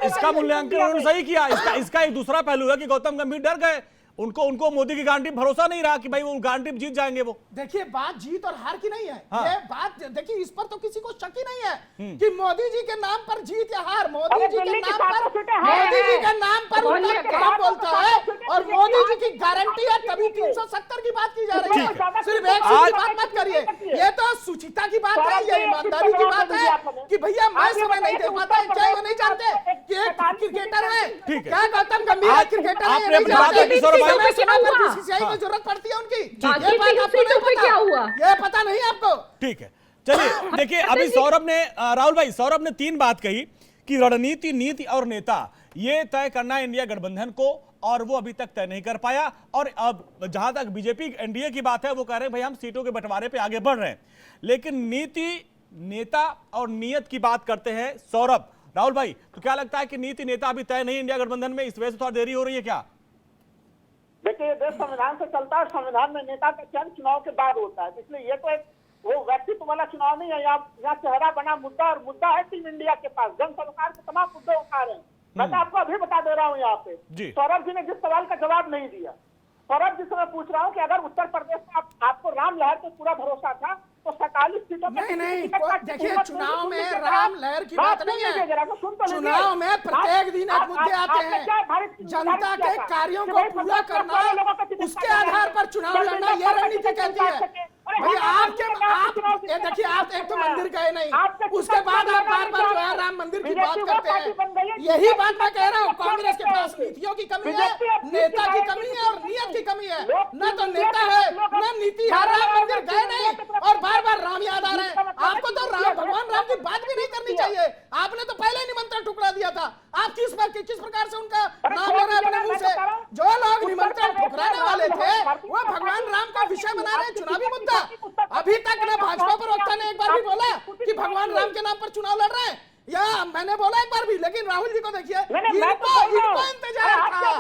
इसका मूल्यांकन उन्होंने सही किया। इसका एक दूसरा पहलू है कि गौतम गंभीर डर गए, उनको मोदी की गारंटी भरोसा नहीं रहा कि भाई वो गारंटी जीत जाएंगे। वो देखिए, बात जीत और हार की नहीं है। हाँ। ये बात देखिए, इस पर तो किसी को शक ही नहीं है कि मोदी जी के नाम पर जीत या हार, मोदी जी के नाम पर उनका काम बोलता है, और मोदी जी की गारंटी है, तभी 370 की बात की जा रही है। सिर्फ एक की बात मत करिए, ये तो सुचिता की बात है, ये ईमानदारी की बात है कि भैया मैं समय नहीं दे पाता। क्या वो नहीं जानते कि एक क्रिकेटर है? क्या गौतम गंभीर क्रिकेटर है? बीसीसीआई में जरूरत पड़ती है उनकी, ये बात आपको नहीं पता, क्या हुआ ये पता नहीं आपको। ठीक है, चलिए देखिए, अभी राहुल भाई सौरभ ने 3 बात कही कि रणनीति, नीति और नेता, ये तय करना है इंडिया गठबंधन को, और वो अभी तक तय नहीं कर पाया। और अब जहां तक बीजेपी एनडीए की बात है, वो कह रहे हैं भाई हम सीटों के बंटवारे पे आगे बढ़ रहे हैं। लेकिन नीति, नेता और नियत की बात करते हैं सौरभ। राहुल भाई, तो क्या लगता है कि नीति, नेता अभी तय नहीं इंडिया गठबंधन में, इस वजह से थोड़ा देरी हो रही है क्या? देखिए, ये देश संविधान से चलता है, संविधान में नेता का चयन चुनाव के बाद होता है, इसलिए ये तो एक वो व्यक्तित्व वाला चुनाव नहीं है। यहाँ चेहरा बना मुद्दा, और मुद्दा है टीम इंडिया के पास, जन सरकार के तमाम मुद्दे उठा रहे हैं। मैं तो आपको अभी बता दे रहा हूँ यहाँ पे, सौरभ जी ने जिस सवाल का जवाब नहीं दिया, और अब जिसको मैं पूछ रहा हूँ कि अगर उत्तर प्रदेश में आपको राम लहर पे पूरा भरोसा था तो 47 सीटों नहीं, देखिए चुनाव में राम लहर की बात नहीं है। चुनाव में प्रत्येक दिन एक मुद्दे आते हैं, जनता के कार्यों को पूरा करना, उसके आधार पर चुनाव लड़ना, ये रणनीति कहती है। भाई आप ये देखिए, आप एक तो मंदिर गए नहीं, उसके बाद आप बार बार जो है राम मंदिर की बात करते हैं। यही बात मैं कह रहा हूँ, कांग्रेस के पास नीतियों की कमी है, नेता की कमी है और नियत की कमी है। न तो नेता है न नीति है। राम मंदिर गए नहीं और बार बार राम याद आ रहे हैं। आपको तो राम, भगवान राम की बात भी नहीं करनी चाहिए। आपने तो पहले ही निमंत्रण ठुकरा दिया था। आप किस प्रकार से उनका नाम ले रहे हैं अपने मुंह से? जो लोग निमंत्रण ठुकराने वाले थे वो भगवान राम का विषय बना रहे हैं, चुनावी मुद्दा। अभी तक ना भाजपा प्रवक्ता ने एक बार भी बोला कि भगवान राम के नाम पर चुनाव लड़ रहे हैं, या मैंने बोला एक बार भी, लेकिन राहुल जी को देखिए, इनको इंतजार था।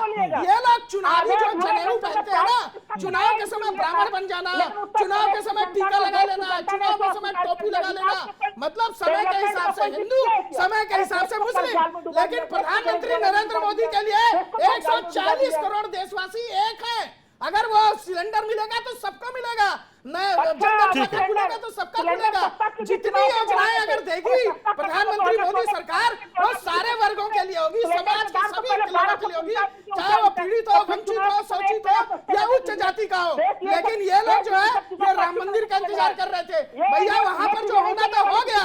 ये लोग चुनावी जो जनेऊ पहनते हैं ना, चुनाव के समय ब्राह्मण बन जाना, चुनाव के समय टीका लगा लेना, चुनाव के समय टोपी लगा लेना, मतलब समय के हिसाब से हिंदू, समय के हिसाब से मुस्लिम। लेकिन प्रधानमंत्री नरेंद्र मोदी के लिए 140 करोड़ देशवासी एक है। अगर वो सिलेंडर मिलेगा तो सबको मिलेगा, मिलेगा तो सबको मिलेगा। जितनी योजनाएं अगर देगी प्रधानमंत्री मोदी सरकार, वो सारे वर्गों के लिए होगी, समाज के सभी लोगों के लिए होगी, चाहे वो पीड़ित हो, वंचित हो, शोषित हो या उच्च जाति का हो। लेकिन ये लोग जो है ये राम मंदिर का इंतजार कर रहे थे। भैया वहाँ पर जो होना था हो गया,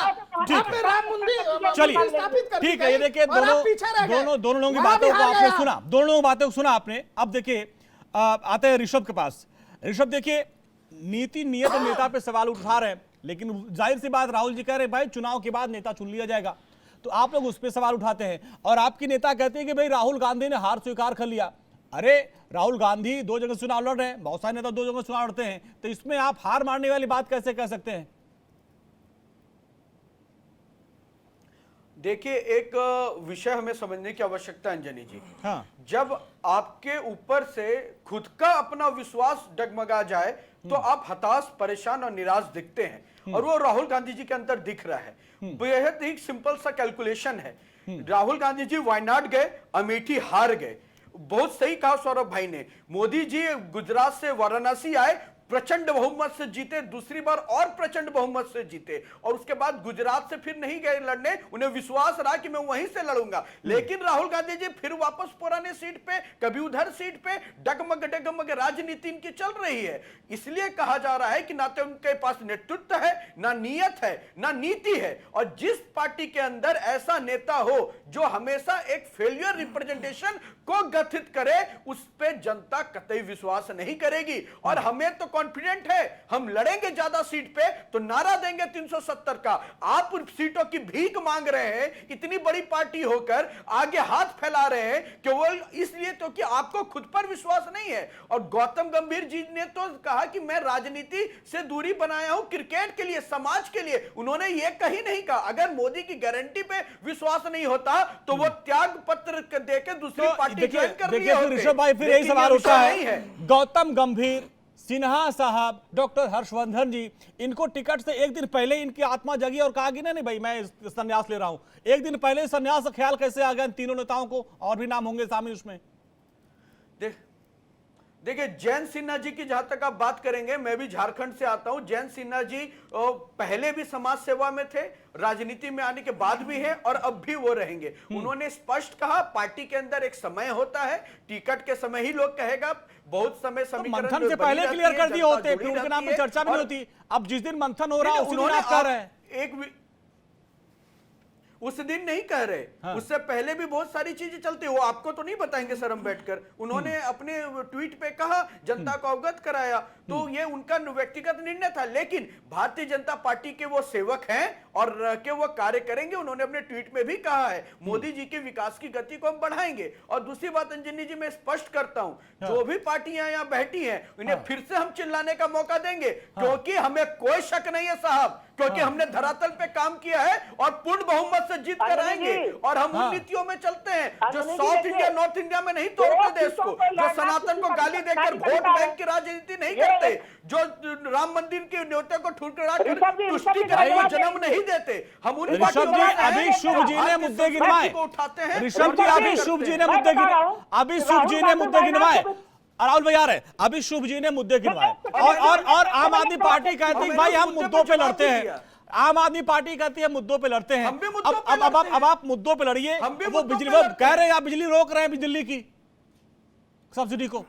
आपने राम मंदिर चलिए स्थापित कर ठीक है। ये देखिए दोनों लोगों की बातों को आपने सुना, दोनों लोगों की बातों को सुना आपने। अब देखिए आते हैं ऋषभ के पास। ऋषभ देखिए, नीति नियत नेता पे सवाल उठा रहे हैं, लेकिन जाहिर सी बात राहुल जी कह रहे हैं भाई चुनाव के बाद नेता चुन लिया जाएगा, तो आप लोग उस पर सवाल उठाते हैं। और आपके नेता कहते हैं कि भाई राहुल गांधी ने हार स्वीकार कर लिया। अरे राहुल गांधी 2 जगह चुनाव लड़ रहे हैं, बहुत सारे नेता 2 जगह चुनाव लड़ते हैं, तो इसमें आप हार मारने वाली बात कैसे कह सकते हैं? देखिए, एक विषय हमें समझने की आवश्यकता है अंजनी जी। हाँ। जब आपके ऊपर से खुद का अपना विश्वास डगमगा जाए तो आप हताश, परेशान और निराश दिखते हैं, और वो राहुल गांधी जी के अंदर दिख रहा है। बेहद ही सिंपल सा कैलकुलेशन है। राहुल गांधी जी वायनाड गए, अमेठी हार गए। बहुत सही कहा सौरभ भाई ने। मोदी जी गुजरात से वाराणसी आए, प्रचंड बहुमत से जीते, दूसरी बार और प्रचंड बहुमत से जीते, और उसके बाद गुजरात से फिर नहीं गए लड़ने, उन्हें विश्वास रहा कि मैं वहीं से लड़ूंगा। लेकिन राहुल गांधी जी फिर वापस पुराने सीट पे, कभी उधर सीट पे, डगमग राजनीति इनकी चल रही है। इसलिए कहा जा रहा है कि ना तो उनके पास नेतृत्व है, ना नियत है, ना नीति है। और जिस पार्टी के अंदर ऐसा नेता हो जो हमेशा एक फेलियर रिप्रेजेंटेशन को गठित करे, उस पर जनता कतई विश्वास नहीं करेगी। और हमें तो कॉन्फिडेंट है, हम लड़ेंगे ज्यादा सीट पे, तो नारा देंगे 370 का। आप सीटों की भीख मांग रहे हैं, इतनी बड़ी पार्टी होकर आगे हाथ फैला रहे हैं, केवल इसलिए तो कि आपको खुद पर विश्वास नहीं है। और गौतम गंभीर जी ने तो कहा कि मैं राजनीति से दूरी बनाया हूं क्रिकेट के लिए, समाज के लिए। उन्होंने ये कहीं नहीं कहा। अगर मोदी की गारंटी पे विश्वास नहीं होता तो वो त्याग पत्र देकर दूसरी पार्टी ज्वाइन कर रही है। ऋषभ भाई फिर यही सवाल उठा है, गौतम गंभीर, सिन्हा साहब, डॉक्टर हर्षवर्धन जी, इनको टिकट से एक दिन पहले इनकी आत्मा जगी और कहा कि नहीं भाई मैं संन्यास ले रहा हूं। एक दिन पहले संन्यास का ख्याल कैसे आ गया तीनों नेताओं को? और भी नाम होंगे शामिल उसमें। देखिए, जयंत सिन्हा जी की जहां तक आप बात करेंगे, मैं भी झारखंड से आता हूं। जयंत सिन्हा जी पहले भी समाज सेवा में थे, राजनीति में आने के बाद भी हैं, और अब भी वो रहेंगे। उन्होंने स्पष्ट कहा पार्टी के अंदर एक समय होता है, टिकट के समय ही लोग कहेगा, बहुत समय समीकरण मंथन से पहले क्लियर कर दिए होते, फिर उनके नाम में चर्चा भी नहीं होती। अब जिस दिन मंथन हो रहा है उसी दिन आप कह रहे हैं। उस दिन नहीं कह रहे। हाँ। उससे पहले भी बहुत सारी चीजें चलती, वो आपको तो नहीं बताएंगे सर हम बैठकर। उन्होंने अपने ट्वीट पे कहा, जनता को अवगत कराया, तो ये उनका व्यक्तिगत निर्णय था। लेकिन भारतीय जनता पार्टी के वो सेवक हैं और के वो कार्य करेंगे। उन्होंने अपने ट्वीट में भी कहा है मोदी जी के विकास की गति को हम बढ़ाएंगे। और दूसरी बात अंजनी जी मैं स्पष्ट करता हूं, जो भी पार्टियां यहाँ बैठी हैं उन्हें फिर से हम चिल्लाने का मौका देंगे, क्योंकि हमें कोई शक नहीं है साहब, क्योंकि हमने धरातल पे काम किया है और पूर्ण बहुमत से जीत कर आएंगे। और हम उन नीतियों में चलते हैं जो साउथ इंडिया, नॉर्थ इंडिया में नहीं तोड़ते देश को, जो सनातन को गाली देकर वोट बैंक की राजनीति नहीं करते, जो राम मंदिर के न्योते को ठुकरा कर तुष्टि कराने जन्म नहीं देते। हम उन ऋषभ जी अभी शुभ जी ने मुद्दे गिनवाए, ऋषभ जी अभी शुभ जी ने मुद्दे गिनवाए, राहुल भाई आ रहे, अभी शुभ जी ने मुद्दे गिनवाए और आम आदमी पार्टी कहती है भाई हम मुद्दों पे लड़ते हैं, आम आदमी पार्टी कहती है मुद्दों पे लड़ते हैं। अब आप मुद्दों पे लड़िए। वो बिजली, वो कह रहे हैं आप बिजली रोक रहे हैं, दिल्ली की सब्सिडी को।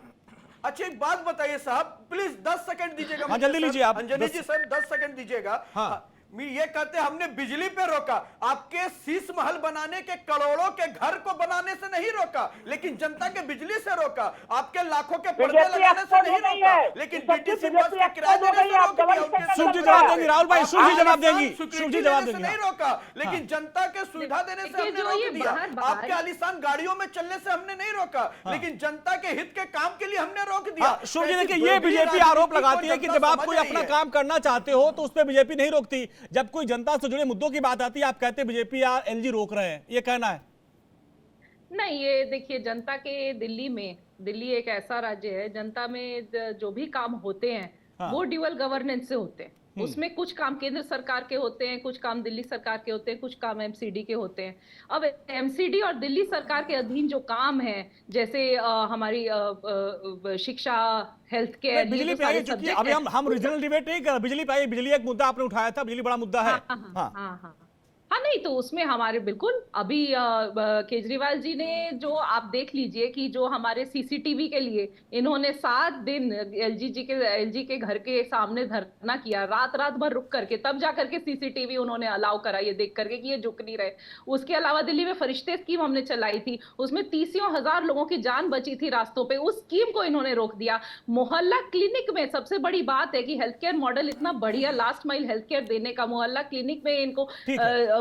अच्छा एक बात बताइए साहब, प्लीज 10 सेकंड दीजिएगा। हाँ जल्दी लीजिए आप। अंजनी जी सर 10 सेकंड दीजिएगा। हाँ ये कहते हैं हमने बिजली पे रोका, आपके शीश महल बनाने के करोड़ों के घर को बनाने से नहीं रोका, लेकिन जनता के बिजली से रोका, आपके लाखों के पर्दे लगाने से नहीं रोका, लेकिन डीटीसी बस के किराए देने से रोक दिया। शुभ जी जवाब देंगी, राहुल भाई शुभ जी जवाब देंगी, शुभ जी जवाब देंगी। नहीं रोका, लेकिन जनता के सुविधा देने से हमने रोक दिया। आपके आलीशान गाड़ियों में चलने से हमने नहीं रोका, लेकिन जनता के हित के काम के लिए हमने रोक दिया। शुभ जी देखिए, ये बीजेपी आरोप लगाती है कि जब आप कोई अपना काम करना चाहते हो तो उसमें बीजेपी नहीं रोकती, जब कोई जनता से जुड़े मुद्दों की बात आती है आप कहते हैं बीजेपी या एलजी रोक रहे हैं, ये कहना है। नहीं, ये देखिए जनता के दिल्ली एक ऐसा राज्य है, जनता में जो भी काम होते हैं वो ड्यूअल गवर्नेंस से होते हैं। उसमें कुछ काम केंद्र सरकार के होते हैं, कुछ काम दिल्ली सरकार के होते हैं, कुछ काम एमसीडी के होते हैं। अब एमसीडी और दिल्ली सरकार के अधीन जो काम है, जैसे हमारी शिक्षा, हेल्थ केयर, बिजली पे आई, चूंकि अभी हम रीजनल डिबेट नहीं कर रहे, बिजली पे आई, बिजली एक मुद्दा आपने उठाया था, बिजली बड़ा मुद्दा है। हाँ नहीं, तो उसमें हमारे बिल्कुल अभी केजरीवाल जी ने जो आप देख लीजिए कि जो हमारे सीसीटीवी के लिए इन्होंने 7 दिन एलजी के घर के सामने धरना किया, रात भर रुक करके, तब जा करके सीसीटीवी उन्होंने अलाउ करा ये देख करके कि ये झुक नहीं रहे। उसके अलावा दिल्ली में फरिश्ते स्कीम हमने चलाई थी, उसमें 30,000 लोगों की जान बची थी रास्तों पे, उस स्कीम को इन्होंने रोक दिया। मोहल्ला क्लिनिक में सबसे बड़ी बात है कि हेल्थ केयर मॉडल इतना बढ़िया, लास्ट माइल हेल्थ केयर देने का, मोहल्ला क्लिनिक में इनको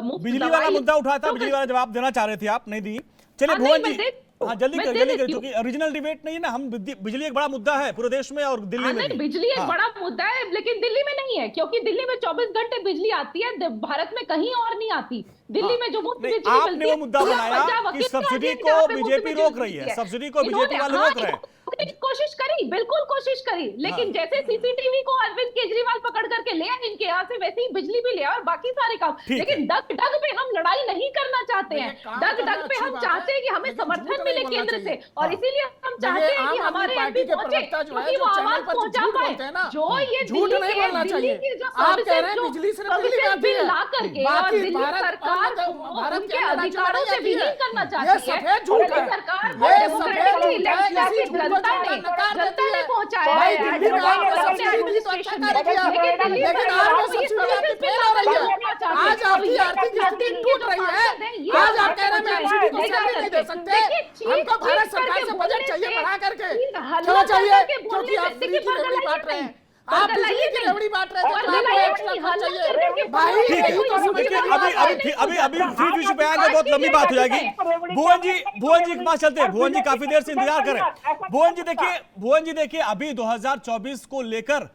बिजली वाला मुद्दा उठाया था, बिजली वाला जवाब देना चाह रहे थे आप, नहीं दी। चलिए भुवन जी, हाँ जल्दी कर, क्योंकि ओरिजिनल डिबेट नहीं है ना, हम बिजली एक बड़ा मुद्दा है पूरे देश में और दिल्ली में भी। बिजली एक बड़ा मुद्दा है, लेकिन दिल्ली में नहीं है, क्योंकि दिल्ली में 24 घंटे बिजली आती है, भारत में कहीं और नहीं आती। दिल्ली में जो मुफ्त बिजली मिलती है, आपने वो मुद्दा बनाया कि सब्सिडी को बीजेपी रोक रही है, सब्सिडी को बीजेपी वाले रोक रहे हैं। कोशिश करी, बिल्कुल कोशिश करी, लेकिन जैसे सीसीटीवी को अरविंद केजरीवाल पकड़ करके ले आए इनके यहाँ से, वैसे ही बिजली भी ले आए और बाकी सारे काम। लेकिन डग पे हम लड़ाई नहीं करना चाहते हैं, डग पे हम चाहते हैं कि हमें समर्थन मिले केंद्र से, और इसीलिए हम चाहते हैं कि हमारे एमपी पहुंचे, क्योंकि वो आवाज पहुंचा पाए। जो ये दिल्ली की जो सर्विसेज ला करके और दिल्ली सरकार उनके अधिकारों से विलीन करना चाहती है, सरकार जनता ने पहुंचाया है। आज आपकी आर्थिक स्थिति टूट रही है, आज आप कह रहे हैं को सैलरी नहीं दे सकते, हमको भारत सरकार से बजट चाहिए बढ़ा करके, क्यों चाहिए? क्योंकि आप फ्री की रेवड़ी बांट रहे हैं, आप बिजली की रेवड़ी बांट रहे हैं, तो आपको एक्स्ट्रा खर्च चाहिए भाई। अभी फ्री इशू पे आएंगे, बहुत लंबी बात हो जाएगी। भुवन जी के पास चलते हैं, भुवन जी काफी देर से इंतजार करें। भुवन जी देखिए अभी 2024 को लेकर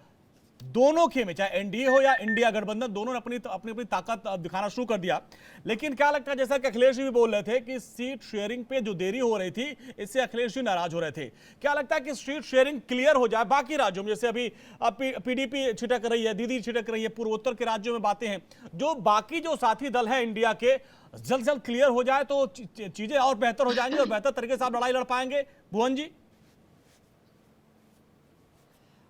दोनों खेमे, चाहे एनडीए हो या इंडिया गठबंधन, दोनों ने अपनी ताकत दिखाना शुरू कर दिया। लेकिन क्या लगता है, जैसा कि अखिलेश जी भी बोल रहे थे कि सीट शेयरिंग पे जो देरी हो रही थी, इससे अखिलेश जी नाराज हो रहे थे। क्या लगता है कि सीट शेयरिंग क्लियर हो जाए बाकी राज्यों में, जैसे अभी पीडीपी छिटक रही है, दीदी छिटक रही है, पूर्वोत्तर के राज्यों में बातें हैं, जो बाकी जो साथी दल है इंडिया के, जल्द से जल्द क्लियर हो जाए तो चीजें और बेहतर हो जाएंगी और बेहतर तरीके से आप लड़ाई लड़ पाएंगे। भुवन जी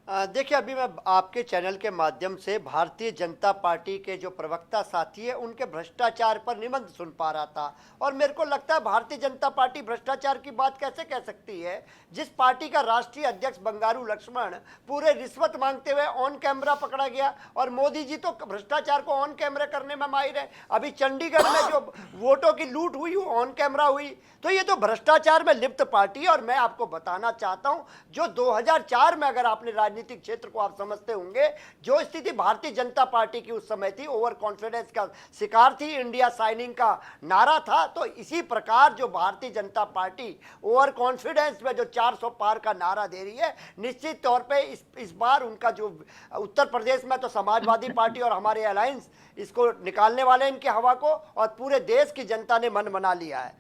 देखिए, अभी मैं आपके चैनल के माध्यम से भारतीय जनता पार्टी के जो प्रवक्ता साथी है उनके भ्रष्टाचार पर निबंध सुन पा रहा था, और मेरे को लगता है भारतीय जनता पार्टी भ्रष्टाचार की बात कैसे कह सकती है, जिस पार्टी का राष्ट्रीय अध्यक्ष बंगारू लक्ष्मण पूरे रिश्वत मांगते हुए ऑन कैमरा पकड़ा गया, और मोदी जी तो भ्रष्टाचार को ऑन कैमरा करने में माहिर है। अभी चंडीगढ़ में जो वोटों की लूट हुई वो ऑन कैमरा हुई, तो ये तो भ्रष्टाचार में लिप्त पार्टी है। और मैं आपको बताना चाहता हूं, जो 2004 में, अगर आपने राजनीतिक क्षेत्र को आप समझते होंगे, जो स्थिति भारतीय जनता पार्टी की उस समय थी, ओवर कॉन्फिडेंस का शिकार थी, इंडिया साइनिंग का नारा था, तो इसी प्रकार जो Bharatiya Janata party over confidence में जो 400 पार का नारा दे रही है, निश्चित तौर पे इस बार उनका जो उत्तर प्रदेश में तो समाजवादी पार्टी और हमारे अलायंस इसको निकालने वाले इनके हवा को, और पूरे देश की जनता ने मन बना लिया है।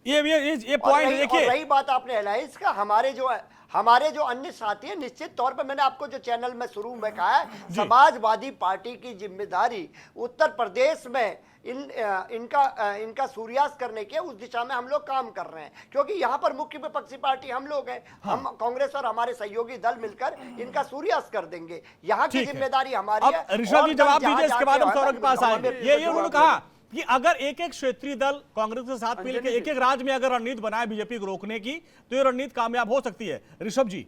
ये पॉइंट देखिए, रही बात आपने अलायंस का, हमारे जो हमारे जो अन्य साथी हैं, निश्चित तौर पर मैंने आपको जो चैनल में शुरू में कहा है, समाजवादी पार्टी की जिम्मेदारी उत्तर प्रदेश में इनका सूर्यास्त करने के उस दिशा में हम लोग काम कर रहे हैं, क्योंकि यहाँ पर मुख्य विपक्षी पार्टी हम लोग हैं। हम कांग्रेस और हमारे सहयोगी दल मिलकर इनका सूर्यास्त कर देंगे। यहाँ की जिम्मेदारी हमारी है। ऋषभ जी जवाब दीजिए, इसके बाद हम सौरभ के पास आएंगे। ये उन्होंने कहा कि अगर एक एक क्षेत्रीय दल कांग्रेस के साथ मिलकर एक एक राज्य में अगर रणनीति बनाए बीजेपी को रोकने की, तो ये रणनीति कामयाब हो सकती है। ऋषभ जी।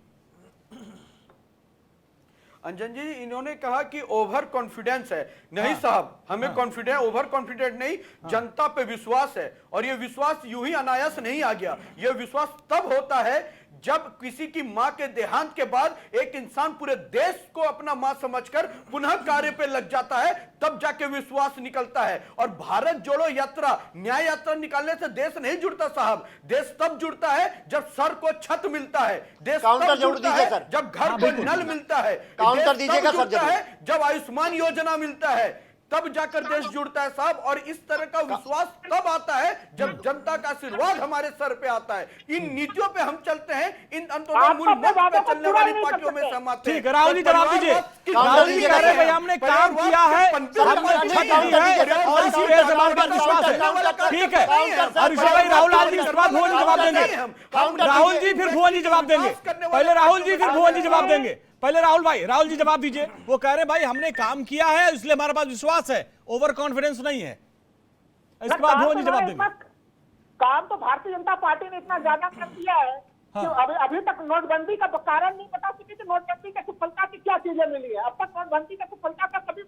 अंजन जी, इन्होंने कहा कि ओवर कॉन्फिडेंस है। नहीं साहब, हमें कॉन्फिडेंस, ओवर कॉन्फिडेंट नहीं, जनता पे विश्वास है। और ये विश्वास यूं ही अनायास नहीं आ गया। ये विश्वास तब होता है जब किसी की मां के देहांत के बाद एक इंसान पूरे देश को अपना मां समझकर पुनः कार्य पे लग जाता है, तब जाके विश्वास निकलता है। और भारत जोड़ो यात्रा, न्याय यात्रा निकालने से देश नहीं जुड़ता साहब। देश तब जुड़ता है जब सर को छत मिलता है, देश तब जुड़ता है जब घर को नल मिलता है, काउंटर दीजिएगा सर, जब आयुष्मान योजना मिलता है, तब जाकर देश जुड़ता है साहब। और इस तरह का विश्वास तब आता है जब जनता का आशीर्वाद हमारे सर पे आता है। इन नीतियों पे हम चलते हैं, इन अंत्योदय मूल मंत्र पे चलने वाली पार्टियों में सहमत हैं। ठीक है, राहुल जी जवाब दीजिए। राहुल जी कह रहे हैं भाई हमने काम किया है, हमने छत दी है और इसी वजह से हमारे पास विश्वास है। ठीक है, और ऋषभ भाई, राहुल लाल जी इसके बाद भुवन जी जवाब देंगे। राहुल जी फिर भुवन जी जवाब देंगे। पहले राहुल जी फिर भुवन जी जवाब देंगे। पहले राहुल भाई, राहुल जी जवाब दीजिए। वो कह रहे हैं भाई हमने काम किया है इसलिए हमारे पास विश्वास है, ओवर कॉन्फिडेंस नहीं है। इसके बाद भुवन जी जवाब देंगे। काम तो भारतीय जनता पार्टी ने इतना ज्यादा कर दिया है कि अभी तक नोटबंदी का कारण नहीं बता सके कि नोटबंदी की सफलता की क्या चीजें मिली है। अब तक नोटबंदी की सफलता का कभी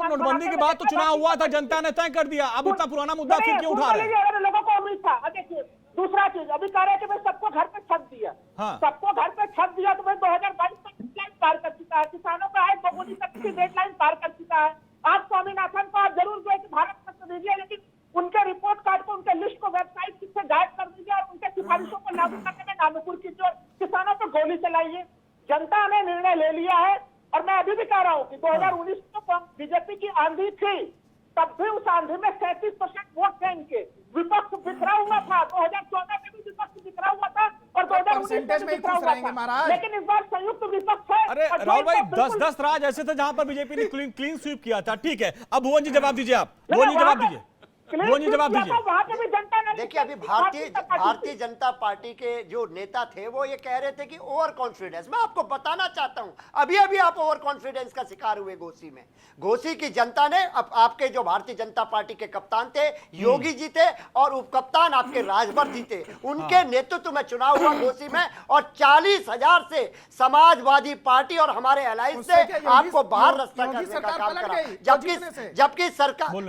नोटबंदी के बाद तो चुनाव हुआ था, जनता ने तय कर दिया। अब इतना पुराना मुद्दा फिर क्यों उठा रहे हैं? लोगों को उम्मीद था। देखिए, दूसरा चीज अभी कह रहे हैं कि भाई सबको घर पे छत दिया, सबको घर पे छत दिया तो भाई 2022 तक डेडलाइन पार कर चुका है। किसानों का आय दोगुनी तक की डेडलाइन पार कर चुका है। आप स्वामीनाथन को आप जरूर जो है कि भारत रत्न दीजिए, लेकिन उनके रिपोर्ट कार्ड को, उनके लिस्ट को वेबसाइट से गायब कर दीजिए और उनके सिफारिशों को लागू करने में नामुकुर कीजिए, किसानों पर गोली चलाइए। जनता ने निर्णय ले लिया है। और मैं अभी भी कह रहा हूँ कि 2019 में बीजेपी की आंधी थी, तब भी उस आंधी में 37% वोट थे इनके। विपक्ष बिखरा हुआ था, 2014 में भी विपक्ष बिखरा हुआ था और 2019 में बिखरा हुआ था, लेकिन इस बार संयुक्त विपक्ष है। अरे राहुल भाई, 10 राज ऐसे थे जहां पर बीजेपी ने क्लीन स्वीप किया था। ठीक है, अब भुवन जी जवाब दीजिए। आप भुवन जी जवाब दीजिए। भुवन जी जवाब दीजिए। देखिए, अभी भारतीय जनता पार्टी के जो नेता थे वो ये कह रहे थे कि ओवर कॉन्फिडेंस। मैं आपको बताना चाहता हूं, अभी अभी आप ओवर कॉन्फिडेंस का शिकार हुए घोसी में। घोसी की जनता ने आपके जो भारतीय जनता पार्टी के कप्तान थे योगी जी थे और उप कप्तान आपके राजभर जी थे, उनके नेतृत्व में चुनाव हुआ घोसी में और 40,000 से समाजवादी पार्टी और हमारे अलायंस से आपको बाहर रास्ता करने का काम करा।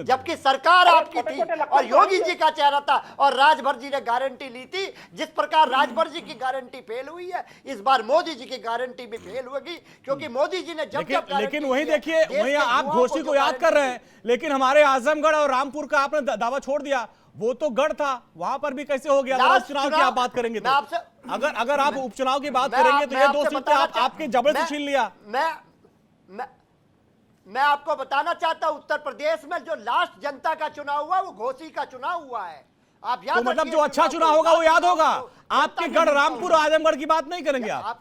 जबकि सरकार आपकी थी और योगी जी का चेहरा था और राजभर जी ने गारंटी ली थी। जिस प्रकार राजभर जी की गारंटी फेल हुई है, इस बार मोदी जी की गारंटी भी फेल होगी, क्योंकि मोदी जी ने लेकिन वही देखिए, वही आप घोसी को याद कर रहे हैं, लेकिन हमारे आजमगढ़ और रामपुर का आपने दावा छोड़ दिया। वो तो गढ़ था, वहां पर भी कैसे हो गया? उपचुनाव की आप बात करेंगे तो अगर आप उपचुनाव की बात करेंगे तो ये 2 सीटें आपके जबरदस्ती छीन लिया। मैं आपको बताना चाहता हूं, उत्तर प्रदेश में जो लास्ट जनता का चुनाव हुआ वो घोसी का चुनाव हुआ है। आप याद तो मतलब जो अच्छा चुनाव होगा वो याद होगा। आपके गढ़, रामपुर, आजमगढ़ की बात नहीं करेंगे आप?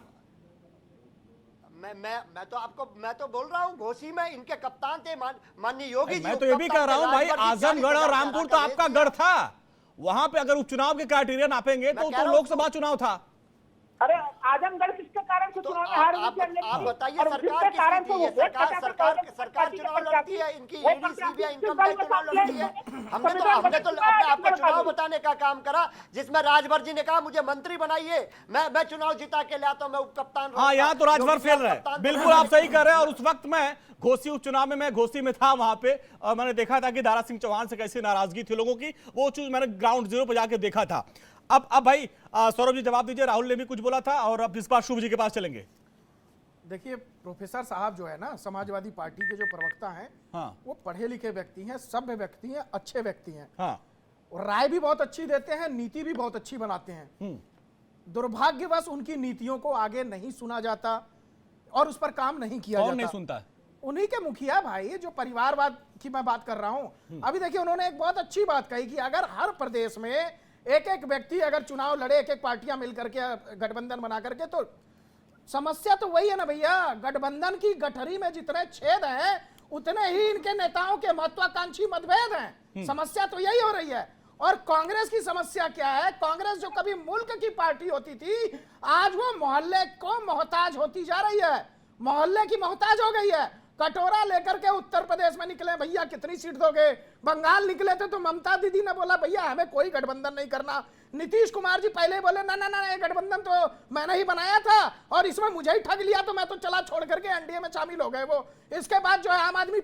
मैं तो बोल रहा हूं, घोसी में इनके कप्तान थे माननीय योगी जी। मैं तो ये भी कह रहा हूं भाई, आजमगढ़ और रामपुर तो आपका गढ़ था। वहां पे अगर उपचुनाव के क्राइटेरिया नापेंगे तो लोकसभा चुनाव था। अरे आजमगढ़ किसके कारण से चुनाव में हार हुई? आप बताइए, सरकार चुनाव लड़ती है, इनकी ईडी सीबीआई इनकम टैक्स चुनाव लड़ती है। हमने तो अपने आप को चुनाव बताने का काम करा, जिसमें राजभर जी ने कहा मुझे मंत्री बनाइए, मैं चुनाव जिता के लाता हूं, मैं उप कप्तान। हाँ, यहाँ तो राजभर फेल रहा है। बिल्कुल आप सही कर रहे हैं। और उस वक्त मैं घोसी उपचुनाव में घोसी में था वहां पे, और मैंने देखा था कि दारा सिंह चौहान से कैसी नाराजगी थी लोगों की। वो चीज मैंने ग्राउंड जीरो पे जाके देखा था। अब भाई सौरभ जी जवाब दीजिए। राहुल ने भी कुछ बोला था और अब इस बार शुभ जी के पास चलेंगे। देखिए, प्रोफेसर साहब जो है ना, समाजवादी पार्टी के जो प्रवक्ता हैं, वो पढ़े लिखे व्यक्ति हैं, सभ्य व्यक्ति हैं, अच्छे व्यक्ति हैं, और राय भी बहुत अच्छी देते हैं, नीति भी बहुत अच्छी बनाते हैं। दुर्भाग्यवश उनकी नीतियों को आगे नहीं सुना जाता और उस पर काम नहीं किया जाता। नहीं सुनता? उन्हीं के मुखिया भाई, जो परिवारवाद की मैं बात कर रहा हूं। अभी देखिए, उन्होंने एक बहुत अच्छी बात कही कि अगर हर प्रदेश में एक एक व्यक्ति अगर चुनाव लड़े, एक एक पार्टियां मिलकर के गठबंधन बना करके, तो समस्या तो वही है ना भैया, गठबंधन की गठरी में जितने छेद हैं उतने ही इनके नेताओं के महत्वाकांक्षी मतभेद हैं। समस्या तो यही हो रही है। और कांग्रेस की समस्या क्या है? कांग्रेस जो कभी मुल्क की पार्टी होती थी, आज वो मोहल्ले को मोहताज होती जा रही है, मोहल्ले की मोहताज हो गई है। कटोरा लेकर के उत्तर प्रदेश में निकले, भैया कितनी सीट दोगे? बंगाल निकले थे तो ममता दीदी ने बोला भैया हमें कोई गठबंधन नहीं करना। नीतीश कुमार जी पहले बोले ना ना ना, ये गठबंधन तो मैंने ही बनाया था और इसमें मुझे ही ठग लिया, तो मैं तो चला छोड़ करके एनडीए में शामिल हो गए वो। इसके बाद जो है आम आदमी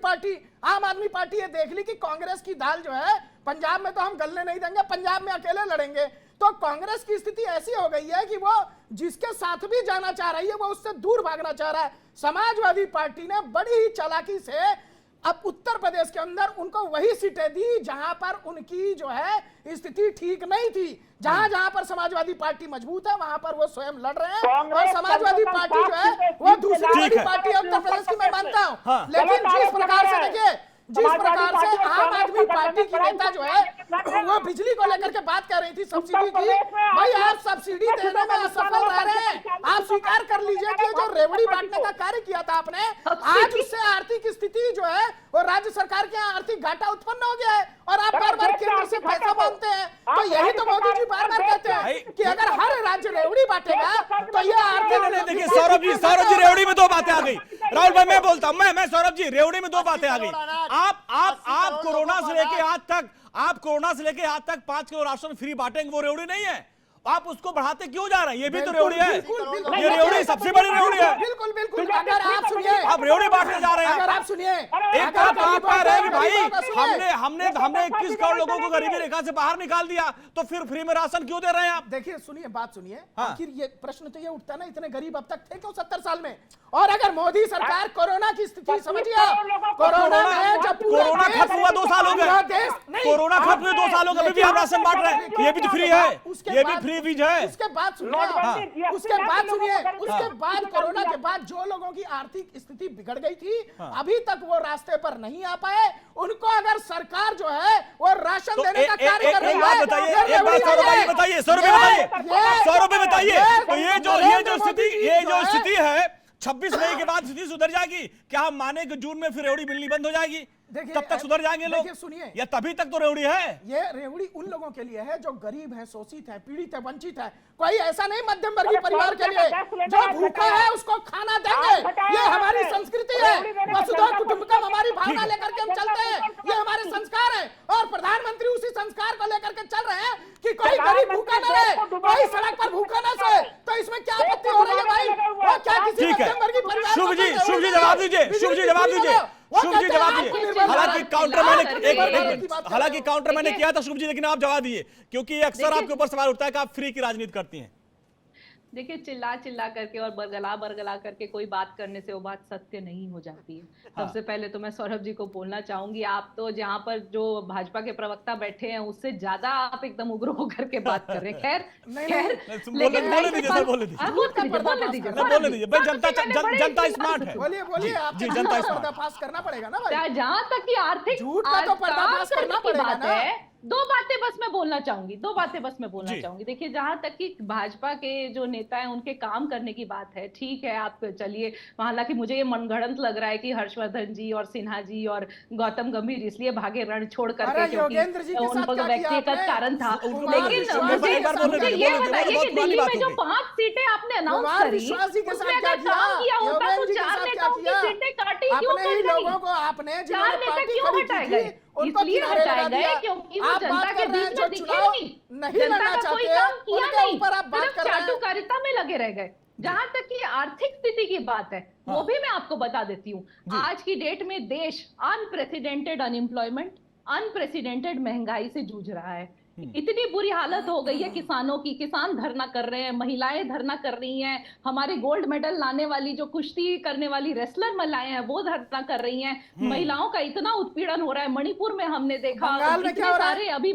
पार्टी ये देख ली कि कांग्रेस की दाल जो है पंजाब में तो हम गलने नहीं देंगे, पंजाब में अकेले लड़ेंगे। तो कांग्रेस की स्थिति ऐसी हो गई है कि वो जिसके साथ भी जाना चाह रही है वो उससे दूर भागना चाह रहा है। समाजवादी पार्टी ने बड़ी ही चालाकी से अब उत्तर प्रदेश के अंदर उनको वही सीटें दी जहां पर उनकी जो है स्थिति ठीक नहीं थी। जहां पर समाजवादी पार्टी मजबूत है वहां पर वो स्वयं लड़ रहे हैं, और समाजवादी पार्टी जो है वो दूसरी बड़ी पार्टी है उत्तर प्रदेश की, मैं मानता हूं। लेकिन जिस प्रकार से देखिए, जिस प्रकार से आम आदमी पार्टी की नेता जो है वो बिजली को लेकर के बात कर रही थी, सब्सिडी की, भाई आप सब्सिडी देने में असफल रह रहे हैं। आप स्वीकार कर लीजिए कि जो रेवड़ी बांटने का कार्य किया था आपने, आज उससे आर्थिक स्थिति जो है वो राज्य सरकार के यहाँ आर्थिक घाटा उत्पन्न हो गया है, और आप बार बार केंद्र से पैसा मांगते हैं। तो यही तो मोदी जी बार बार कहते हैं कि अगर हर राज्य रेवड़ी बांटेगा तो ये आर्थिक। देखिए सौरभ जी रेवड़ी में दो बातें आ गई। राहुल भाई मैं बोलता हूं, मैं सौरभ जी, रेवड़ी में दो बातें आ गई। आप कोरोना से लेके आज तक 5 किलो राशन फ्री बांटेंगे, वो रेवड़ी नहीं है। आप उसको बढ़ाते क्यों जा रहे हैं? ये भी तो रेवड़ी है, ये रेवड़ी सबसे बड़ी रेवड़ी है। बिल्कुल बिल्कुल। अगर आप सुनिए, आप रेवड़ी बांटने जा रहे हैं। अगर आप सुनिए, एक आप कह रहे हैं कि भाई हमने 21 करोड़ लोगों को गरीबी रेखा से बाहर निकाल दिया, तो फिर फ्री में राशन क्यों दे रहे हैं आप? देखिए सुनिए, बात सुनिए। आखिर ये प्रश्न तो ये उठता ना, इतने गरीब अब तक थे क्यों 70 साल में? और अगर मोदी सरकार कोरोना की स्थिति समझिए, कोरोना में जब कोरोना खत्म हुआ 2 साल हो गए, कोरोना खत्म हुए 2 साल हो गए, अभी भी आप राशन बांट रहे हैं। ये भी तो फ्री है, ये भी फ्री बीज है। उसके बाद सुनिए, उसके बाद कोरोना के बाद जो लोगों की आर्थिक स्थिति बिगड़ गई थी, अभी तक वो रास्ते पर नहीं आ पाए। उनको अगर सरकार जो है वो राशन देने का कार्य कर रही है। एक बात सौरभ भाई बताइए, तो ये जो स्थिति है 26 मई के बाद स्थिति सुधर जाएगी क्या? हम माने कि जून में फिर रेवड़ी मिलनी बंद हो जाएगी, तब तक सुधर जाएंगे लोग? सुनिए, या तभी तक तो रेवड़ी है? ये रेवड़ी उन लोगों के लिए है जो गरीब है, शोषित है, पीड़ित है, वंचित है। कोई ऐसा नहीं मध्यम वर्गीय परिवार के लिए जो भूखा है उसको खाना देंगे। ये हमारी संस्कृति है, वसुधैव कुटुंबकम हमारी भावना लेकर के हम चलते हैं, ये हमारे संस्कार है। और प्रधानमंत्री उसी संस्कार को लेकर के चल रहे हैं कि कोई गरीब भूखा न रहे, कोई सड़क पर भूखा न सोए। तो इसमें क्या आपत्ति हो रही है भाई? वो क्या किसी मध्यम वर्गीय परिवार? शुभ जी जवाब दीजिए, शुभ जी जवाब दीजिए। हालांकि काउंटर मैंने किया था शुभ जी, लेकिन आप जवाब दिए, क्योंकि अक्सर आपके ऊपर सवाल उठता है कि आप फ्री की राजनीति करती हैं। देखिए, चिल्ला करके और बरगला करके कोई बात करने से वो बात सत्य नहीं हो जाती है। सबसे पहले तो मैं सौरभ जी को बोलना चाहूंगी, आप तो जहां पर जो भाजपा के प्रवक्ता बैठे हैं उससे ज्यादा आप एकदम उग्र होकर के बात कर रहे हैं। खैर बोले दीजिए, जनता स्मार्ट है। बोलिए आप, जनता पर्दाफाश करना पड़ेगा ना। जहां तक की आर्थिक झूठ का तो पर्दाफाश करना पड़ेगा ना। दो बातें बस मैं बोलना चाहूंगी। देखिए, जहां तक कि भाजपा के जो नेता हैं उनके काम करने की बात है, ठीक है, आप चलिए। हालांकि मुझे ये मनगढ़ंत लग रहा है कि हर्षवर्धन जी और सिन्हा जी और गौतम गंभीर इसलिए भागे रण छोड़ करके, क्योंकि उनको व्यक्तिगत कारण था। लेकिन मुझे ये बताइए कि दिल्ली में जो 5 सीटें आपने अनाउंस करी, उसमें अगर काम किया होता तो 4 नेताओं की सीटें काटी क्यों कर गई? 4 नेता क्यों हटाए गए? इसलिए हटाए गए क्योंकि वो जनता के बीच में दिखे नहीं, जनता का कोई काम किया नहीं, सिर्फ चाटुकारिता में लगे रह गए। जहां तक की आर्थिक स्थिति की बात है, वो भी मैं आपको बता देती हूँ। आज की डेट में देश अनप्रेसिडेंटेड अनएम्प्लॉयमेंट, अनप्रेसिडेंटेड महंगाई से जूझ रहा है। इतनी बुरी हालत हो गई है किसानों की, किसान धरना कर रहे हैं, महिलाएं धरना कर रही हैं, हमारे गोल्ड मेडल लाने वाली जो कुश्ती करने वाली रेसलर महिलाएं हैं वो धरना कर रही हैं। महिलाओं का इतना उत्पीड़न हो रहा है। मणिपुर में हमने देखा, इतने सारे अभी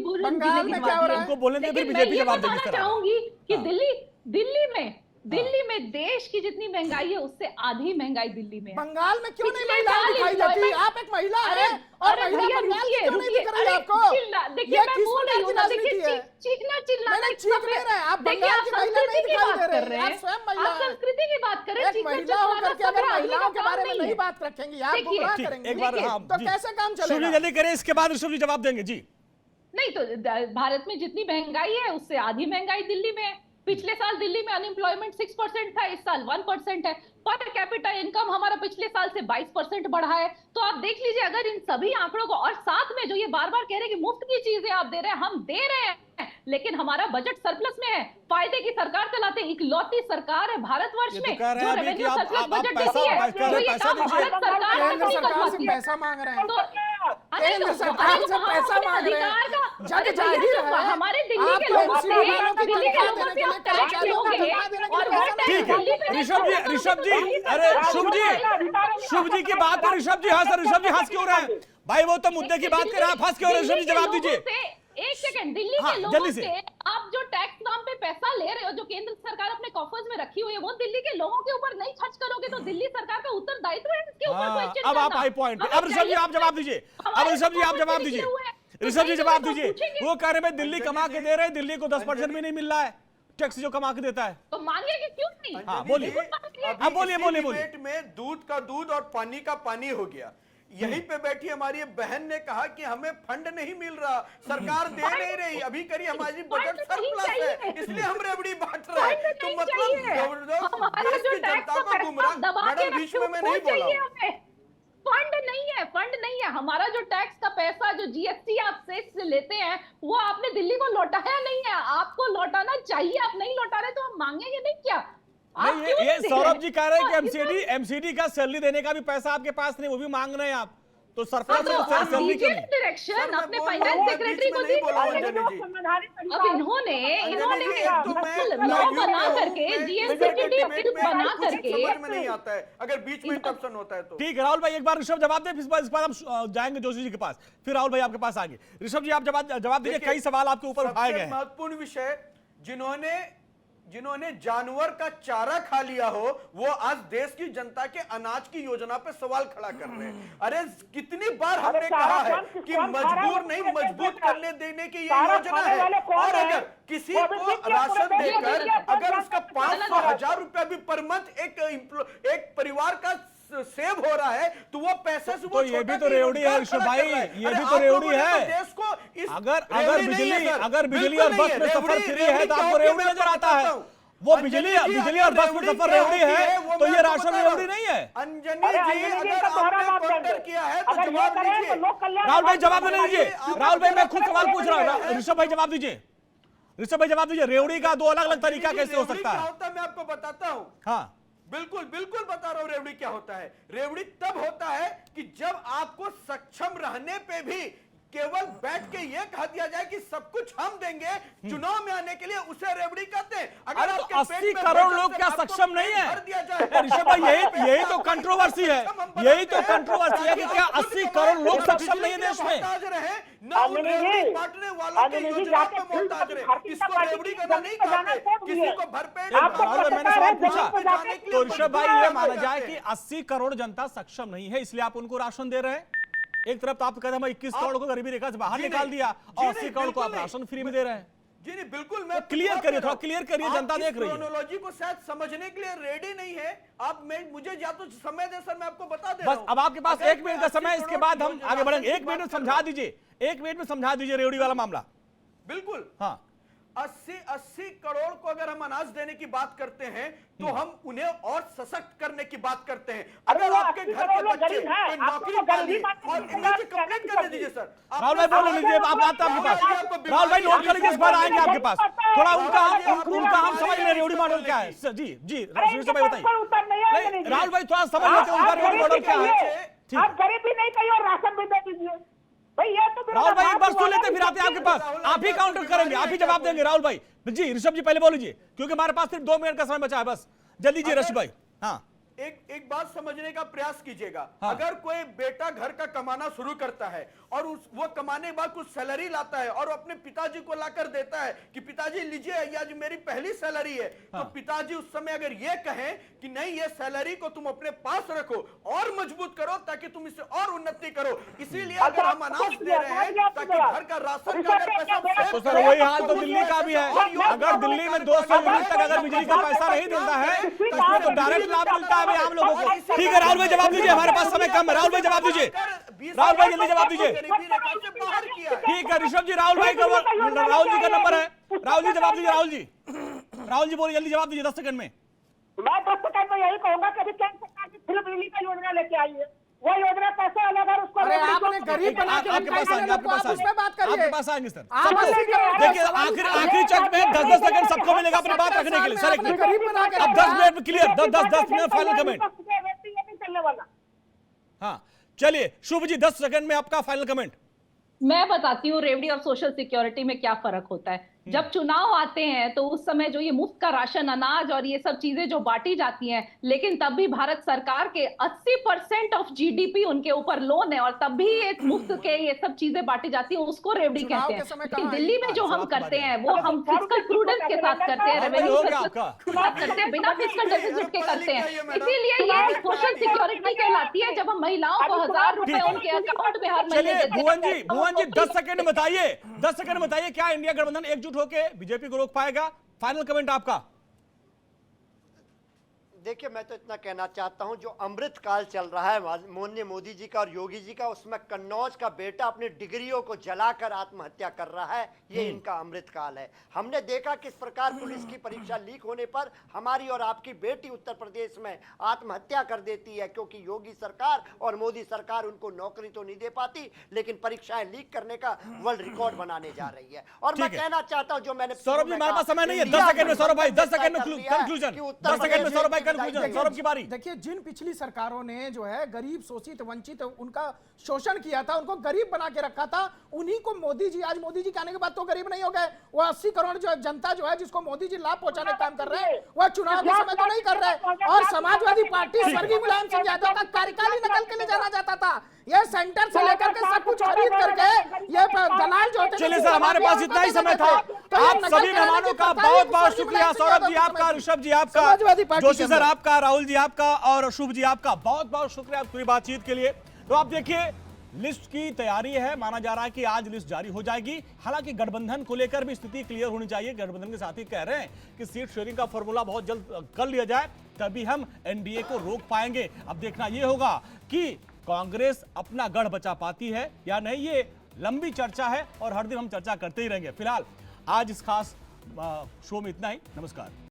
चाहूंगी कि दिल्ली में दिल्ली में देश की जितनी महंगाई है उससे आधी महंगाई दिल्ली में है। बंगाल में क्यों नहीं पिछले महिलाएं साल दिखाई देती? employment- आप एक महिला है और अरे महिला भैया बंगाल की रुकिए, क्यों नहीं दिख रही है अरे आपको? देखिए ये मैं किस बोल प्रकार रही की हूँ ना, देखिए राजनीति है? चीखना चिल्लाना नहीं, इतना चीख नहीं रहे, आप देखिए, बंगाल आप की महिला संस्कृति नहीं की दिखाई बात दे कर रहे रहे हैं, हैं, आप स्वयं महिला आप हैं। संस्कृति की बात कर रहे हैं, एक चीखना महिला होकर चिल्लाना के अगर सब आदमी महिलाओं का के काम बारे में नहीं नहीं है। बात रखेंगी, आप देखिए, गुमराह ठीक, करेंगे, एक बार हाँ, तो जी। कैसे काम शुभ जी चलेगा? जल्दी करें, इसके बाद ऋषभ जी जवाब देंगे जी। नहीं तो भारत में जितनी महंगाई है उससे आधी महंगाई दिल्ली में है। पिछले साल दिल्ली में अनएम्प्लॉयमेंट 6% था, इस साल 1% है। पर कैपिटा इनकम हमारा पिछले साल से 22% बढ़ा है। तो आप देख लीजिए, अगर इन सभी आंकड़ों को, और साथ में जो ये बार बार कह रहे हैं कि मुफ्त की चीजें आप दे रहे हैं, हम दे रहे हैं, लेकिन हमारा बजट सरप्लस में है। फायदे की सरकार चलाते हैं, इकलौती सरकार है भारतवर्ष ये तो में कह रहे जो हैं अभी रेवेन्यू कि आप सरप्लस बजट पैसा- देती है। पैसा- तो ये पैसा काम दीजिए। भारत सरकार केंद्र नहीं सरकार से करवाती है। पैसा मांग रहे हैं, तो केंद्र सरकार से पैसा मांग रहे हैं, जग जाहिर है। हमारे दिल्ली आप के लोगों एमसी से, वालों की दिल्ली के तनख्वाह लोगों देने से के आप लिए, टैक्स कर्मचारियों को लोगे तनख्वाह देने के और लिए वो पैसा टैक्स ठीक है दिल्ली में ऋषभ जी, ऋषभ जी, अरे शुभ जी की बात है। ऋषभ जी, हाँ सर, ऋषभ जी हंस क्यों रहे हैं भाई? वो तो मुद्दे की बात कर रहे हैं, आप हंस क्यों रहे हैं? ऋषभ जी जवाब दीजिए। एक सेकंड, दिल्ली हाँ, के लोगों जल्दी से। से आप जो टैक्स नाम पे पैसा ले रहे हो, जो केंद्र सरकार अपने कॉफर्स में रखी हुई है, वो दिल्ली के लोगों के ऊपर नहीं खर्च करोगे तो दिल्ली सरकार का उत्तरदायित्व है इसके ऊपर हाँ, क्वेश्चन अब आप आई पॉइंट पे। अब ऋषभ जी आप जवाब दीजिए। अब ऋषभ जी आप जवाब दीजिए। ऋषभ जी जवाब दीजिए। वो कह रहे हैं दिल्ली कमा के दे रहे हैं, दिल्ली को 10% भी नहीं मिल रहा है टैक्स जो कमा के देता है। तो मानिए कि क्यों नहीं? हाँ, बोलिए। अब बोलिए, बोलिए, बोलिए। डिबेट में दूध का दूध और पानी का पानी हो गया। यहीं पे बैठी हमारी बहन ने कहा कि हमें फंड नहीं मिल रहा, सरकार दे नहीं रही, अभी करिए हमारी बजट सरप्लस है, इसलिए हम रेवड़ी बांट रहे हैं। तो मतलब देश की जनता को गुमराह, मैडम बीच में मैं नहीं बोला हूं। फंड नहीं है, फंड नहीं है। हमारा जो टैक्स का पैसा, जो जीएसटी आप से लेते हैं, वो आपने दिल्ली को लौटाया नहीं है। आपको लौटाना चाहिए, आप नहीं लौटा रहे तो हम मांगेंगे नहीं क्या? नहीं, ये सौरभ जी कह रहे हैं कि एमसीडी का सैलरी देने का भी पैसा आपके पास नहीं, वो भी मांग रहे हैं आप। तो सरप्लस सैलरी क्यों नहीं? डायरेक्शन अपने फाइनेंस सेक्रेटरी को दीजिए। अब इन्होंने लॉ बना करके, जीएसटी बना करके, समझ में नहीं आता है अगर बीच में इंटरप्शन होता है तो। ठीक है राहुल भाई, एक बार ऋषभ जवाब दे, इस बार हम जाएंगे जोशी जी के पास, फिर राहुल भाई आपके पास आएंगे। ऋषभ जी आप जवाब दीजिए, कई सवाल आपके ऊपर उठाए गए हैं। महत्वपूर्ण विषय, जिन्होंने जानवर का चारा खा लिया हो, वो आज देश की जनता के अनाज की योजना पे सवाल खड़ा कर रहे हैं। अरे कितनी बार हमने कहा है कि मजबूर नहीं, मजबूत करने देने की ये योजना है। और अगर किसी को राशन देकर अगर उसका 500,000 रुपया भी पर मंथ एक परिवार का सेव हो रहा है, तो वो पैसे से तो ये भी तो रेवड़ी है ऋषभ भाई, ये भी तो रेवड़ी है। देश को अगर बिजली और बस में सफर फ्री है तो आपको रेवड़ी नजर आता है। वो बिजली और बस में सफर रेवड़ी है तो ये राशन रेवड़ी नहीं है। अंजनी जी, अगर आपने काउंटर किया है तो जवाब दीजिए। राहुल भाई जवाब देने दीजिए। राहुल भाई मैं खुद सवाल पूछ रहा हूँ, ऋषभ भाई जवाब दीजिए। ऋषभ भाई जवाब दीजिए, रेवड़ी का दो अलग अलग तरीका कैसे हो सकता है? मैं आपको बताता हूँ। हाँ बिल्कुल बिल्कुल बता रहा हूं रेवड़ी क्या होता है। रेवड़ी तब होता है कि जब आपको सक्षम रहने पे भी केवल बैठ के ये कह दिया जाए कि सब कुछ हम देंगे चुनाव में आने के लिए, उसे रेवड़ी कहते हैं। अगर तो 80 करोड़ लोग क्या सक्षम नहीं है? ऋषभ भाई यही तो कंट्रोवर्सी है, यही तो कंट्रोवर्सी है कि क्या 80 करोड़ लोग सक्षम नहीं है देश में? ना उन रेवड़ी बांटने वालों की योजना पे मोहताज रहे। इसको रेवड़ी करना नहीं कहते, किसी को भरपेट। मैंने सवाल पूछा तो ऋषभ भाई ये माना जाए कि 80 करोड़ जनता सक्षम नहीं है, इसलिए आप उनको राशन दे रहे हैं। एक तरफ तो आप कहते हैं 21 करोड़ को गरीबी रेखा से बाहर निकाल दिया और 80 करोड़ को आप राशन फ्री में दे रहे हैं। जी नहीं, बिल्कुल मैं क्लियर करिए, थोड़ा क्लियर करिए, जनता देख रही है। क्रोनोलॉजी को शायद समझने के लिए रेडी नहीं है आप। मुझे या तो समय दे सर, मैं आपको बता दे रहा हूं। बस अब आपके पास 1 मिनट का समय, इसके बाद हम आगे बढ़ेंगे। 1 मिनट में समझा दीजिए, 1 मिनट में समझा दीजिए रेवड़ी वाला मामला। बिल्कुल हाँ, 80 करोड़ को अगर हम अनाज देने की बात करते हैं तो हम उन्हें और सशक्त करने की बात करते हैं। अगर आपके घर के बच्चे कोई नौकरी पाले और इनकी कंप्लेंट करने दीजिए सर। राहुल भाई बोल लीजिए, आप आता आपके पास। राहुल भाई नोट कर लीजिए, इस बार आएंगे आपके पास। थोड़ा उनका हम समझ लें रेवड़ी मॉडल क्या है। जी जी ऋषभ भाई बताइए। नहीं राहुल भाई थोड़ा समझ लेते हैं उनका रेवड़ी मॉडल क्या है। आप गरीबी नहीं कहिए और राशन भी दे दीजिए भाई। ये तो राहुल भाई एक बार सुन लेते फिर आते हैं आपके पास, आप ही काउंटर करेंगे, आप ही जवाब देंगे। राहुल भाई जी, ऋषभ जी पहले बोल लीजिए क्योंकि हमारे पास सिर्फ 2 मिनट का समय बचा है, बस जल्दी जी ऋषभ भाई। हाँ एक बात समझने का प्रयास कीजिएगा। हाँ। अगर कोई बेटा घर का कमाना शुरू करता है और वो कमाने के बाद कुछ सैलरी लाता है और अपने पिताजी को लाकर देता है कि पिताजी लीजिए, ये आज मेरी पहली सैलरी है, हाँ। तो पिताजी उस समय अगर ये कहें कि नहीं, ये सैलरी को तुम अपने पास रखो और मजबूत करो ताकि तुम इसे और उन्नति करो, इसीलिए अगर हम अनाउंस दे रहे हैं ताकि घर का राशन का अगर पैसा, तो सर वही हाल तो दिल्ली का भी है। अगर दिल्ली में 200 यूनिट तक अगर बिजली का पैसा नहीं मिलता है तो इसमें तो डायरेक्ट लाभ मिलता है आम लोगों को। ठीक है राहुल भाई जवाब दीजिए, हमारे पास समय कम है। राहुल भाई जवाब दीजिए, राहुल भाई जल्दी जवाब दीजिए। ठीक है ऋषभ जी, राहुल भाई का राहुल जी का नंबर है, राहुल जी जवाब दीजिए। राहुल जी बोलिए, जल्दी जवाब दीजिए 10 सेकंड में। मैं 10 सेकंड में यही कहूंगा कि अभी केंद्र सरकार की फिल्म बिजली का योजना लेके आई है, वो योजना कैसे अलग है उसको। अरे आपने गरीब बना के आपके पास आएंगे, आपके पास आप उसमें बात करिए। आपके पास आएंगे सर। आप देखिए आखिरी चक में 10 सेकंड सबको मिलेगा अपनी बात रखने के लिए। सर गरीब बना के अब 10 मिनट में क्लियर, 10 मिनट फाइनल कमेंट। चलने वाला। हाँ चलिए शुभ जी 10 सेकंड में आपका फाइनल कमेंट। मैं बताती हूँ रेवड़ी और सोशल सिक्योरिटी में क्या फर्क होता है। जब चुनाव आते हैं तो उस समय जो ये मुफ्त का राशन, अनाज और ये सब चीजें जो बांटी जाती हैं, लेकिन तब भी भारत सरकार के 80% ऑफ जीडीपी उनके ऊपर लोन है और तब भी ये मुफ्त के ये सब चीजें बांटी जाती हैं, उसको रेवड़ी कहते हैं। लेकिन दिल्ली में जो हम करते हैं वो हम फिस्कल प्रूडेंस के साथ करते हैं, रेवेन्यू करते हैं, बिना फिस्कल डेफिसिट के करते हैं। इसीलिए ये सोशल सिक्योरिटी कहलाती है जब हम महिलाओं को 1000 रुपए उनके अकाउंट में हर महीने देते हैं। भुवन जी 10 सेकंड बताइए, 10 सेकंड बताइए क्या इंडिया गठबंधन एकजुट होके बीजेपी को रोक पाएगा? फाइनल कमेंट आपका। देखिए मैं तो इतना कहना चाहता हूं, जो अमृत काल चल रहा है माननीय मोदी जी का और योगी जी का, उसमें कन्नौज का बेटा अपनी डिग्रियों को जलाकर आत्महत्या कर रहा है, ये इनका अमृत काल है। हमने देखा किस प्रकार पुलिस की परीक्षा लीक होने पर हमारी और आपकी बेटी उत्तर प्रदेश में आत्महत्या कर देती है, क्योंकि योगी सरकार और मोदी सरकार उनको नौकरी तो नहीं दे पाती, लेकिन परीक्षाएं लीक करने का वर्ल्ड रिकॉर्ड बनाने जा रही है। और मैं कहना चाहता हूं, जो मैंने सौरभ जी हमारे पास समय नहीं है, 10 सेकंड में सौरभ भाई, 10 सेकंड में कंक्लूजन, 10 सेकंड में सौरभ भाई सौरभ की बारी। देखिए जिन पिछली सरकारों ने जो है गरीब, शोषित, वंचित उनका शोषण किया था, उनको गरीब बना के रखा था, उन्हीं को मोदी जी, आज मोदी जी के आने के बाद तो गरीब नहीं हो गए। वो 80 करोड़ जो जनता जो है जिसको मोदी जी लाभ पहुंचाने का काम कर रहे हैं, वह चुनाव के समय तो नहीं कर रहे। और समाजवादी पार्टी स्वर्गीय मुलायम सिंह यादव का कार्यकाल ही नकल के लिए जाना जाता था। ये सेंटर से लेकर के सब कुछ खरीद करके ये दलाल जो होते। चलिए सर हमारे पास इतना ही समय था। आप सभी मेहमानों का बहुत बहुत शुक्रिया। सौरभ जी आपका, ऋषभ जी आपका, जोशी सर आपका, राहुल जी आपका और शुभ जी आपका बहुत बहुत शुक्रिया पूरी बातचीत के लिए। तो आप देखिए लिस्ट की तैयारी है, माना जा रहा है कि आज लिस्ट जारी हो जाएगी। हालांकि गठबंधन को लेकर भी स्थिति क्लियर होनी चाहिए। गठबंधन के साथी कह रहे हैं कि सीट शेयरिंग का फॉर्मूला बहुत जल्द कर लिया जाए, तभी हम एनडीए को रोक पाएंगे। अब देखना यह होगा कि कांग्रेस अपना गढ़ बचा पाती है या नहीं, ये लंबी चर्चा है और हर दिन हम चर्चा करते ही रहेंगे। फिलहाल आज इस खास शो में इतना ही। नमस्कार।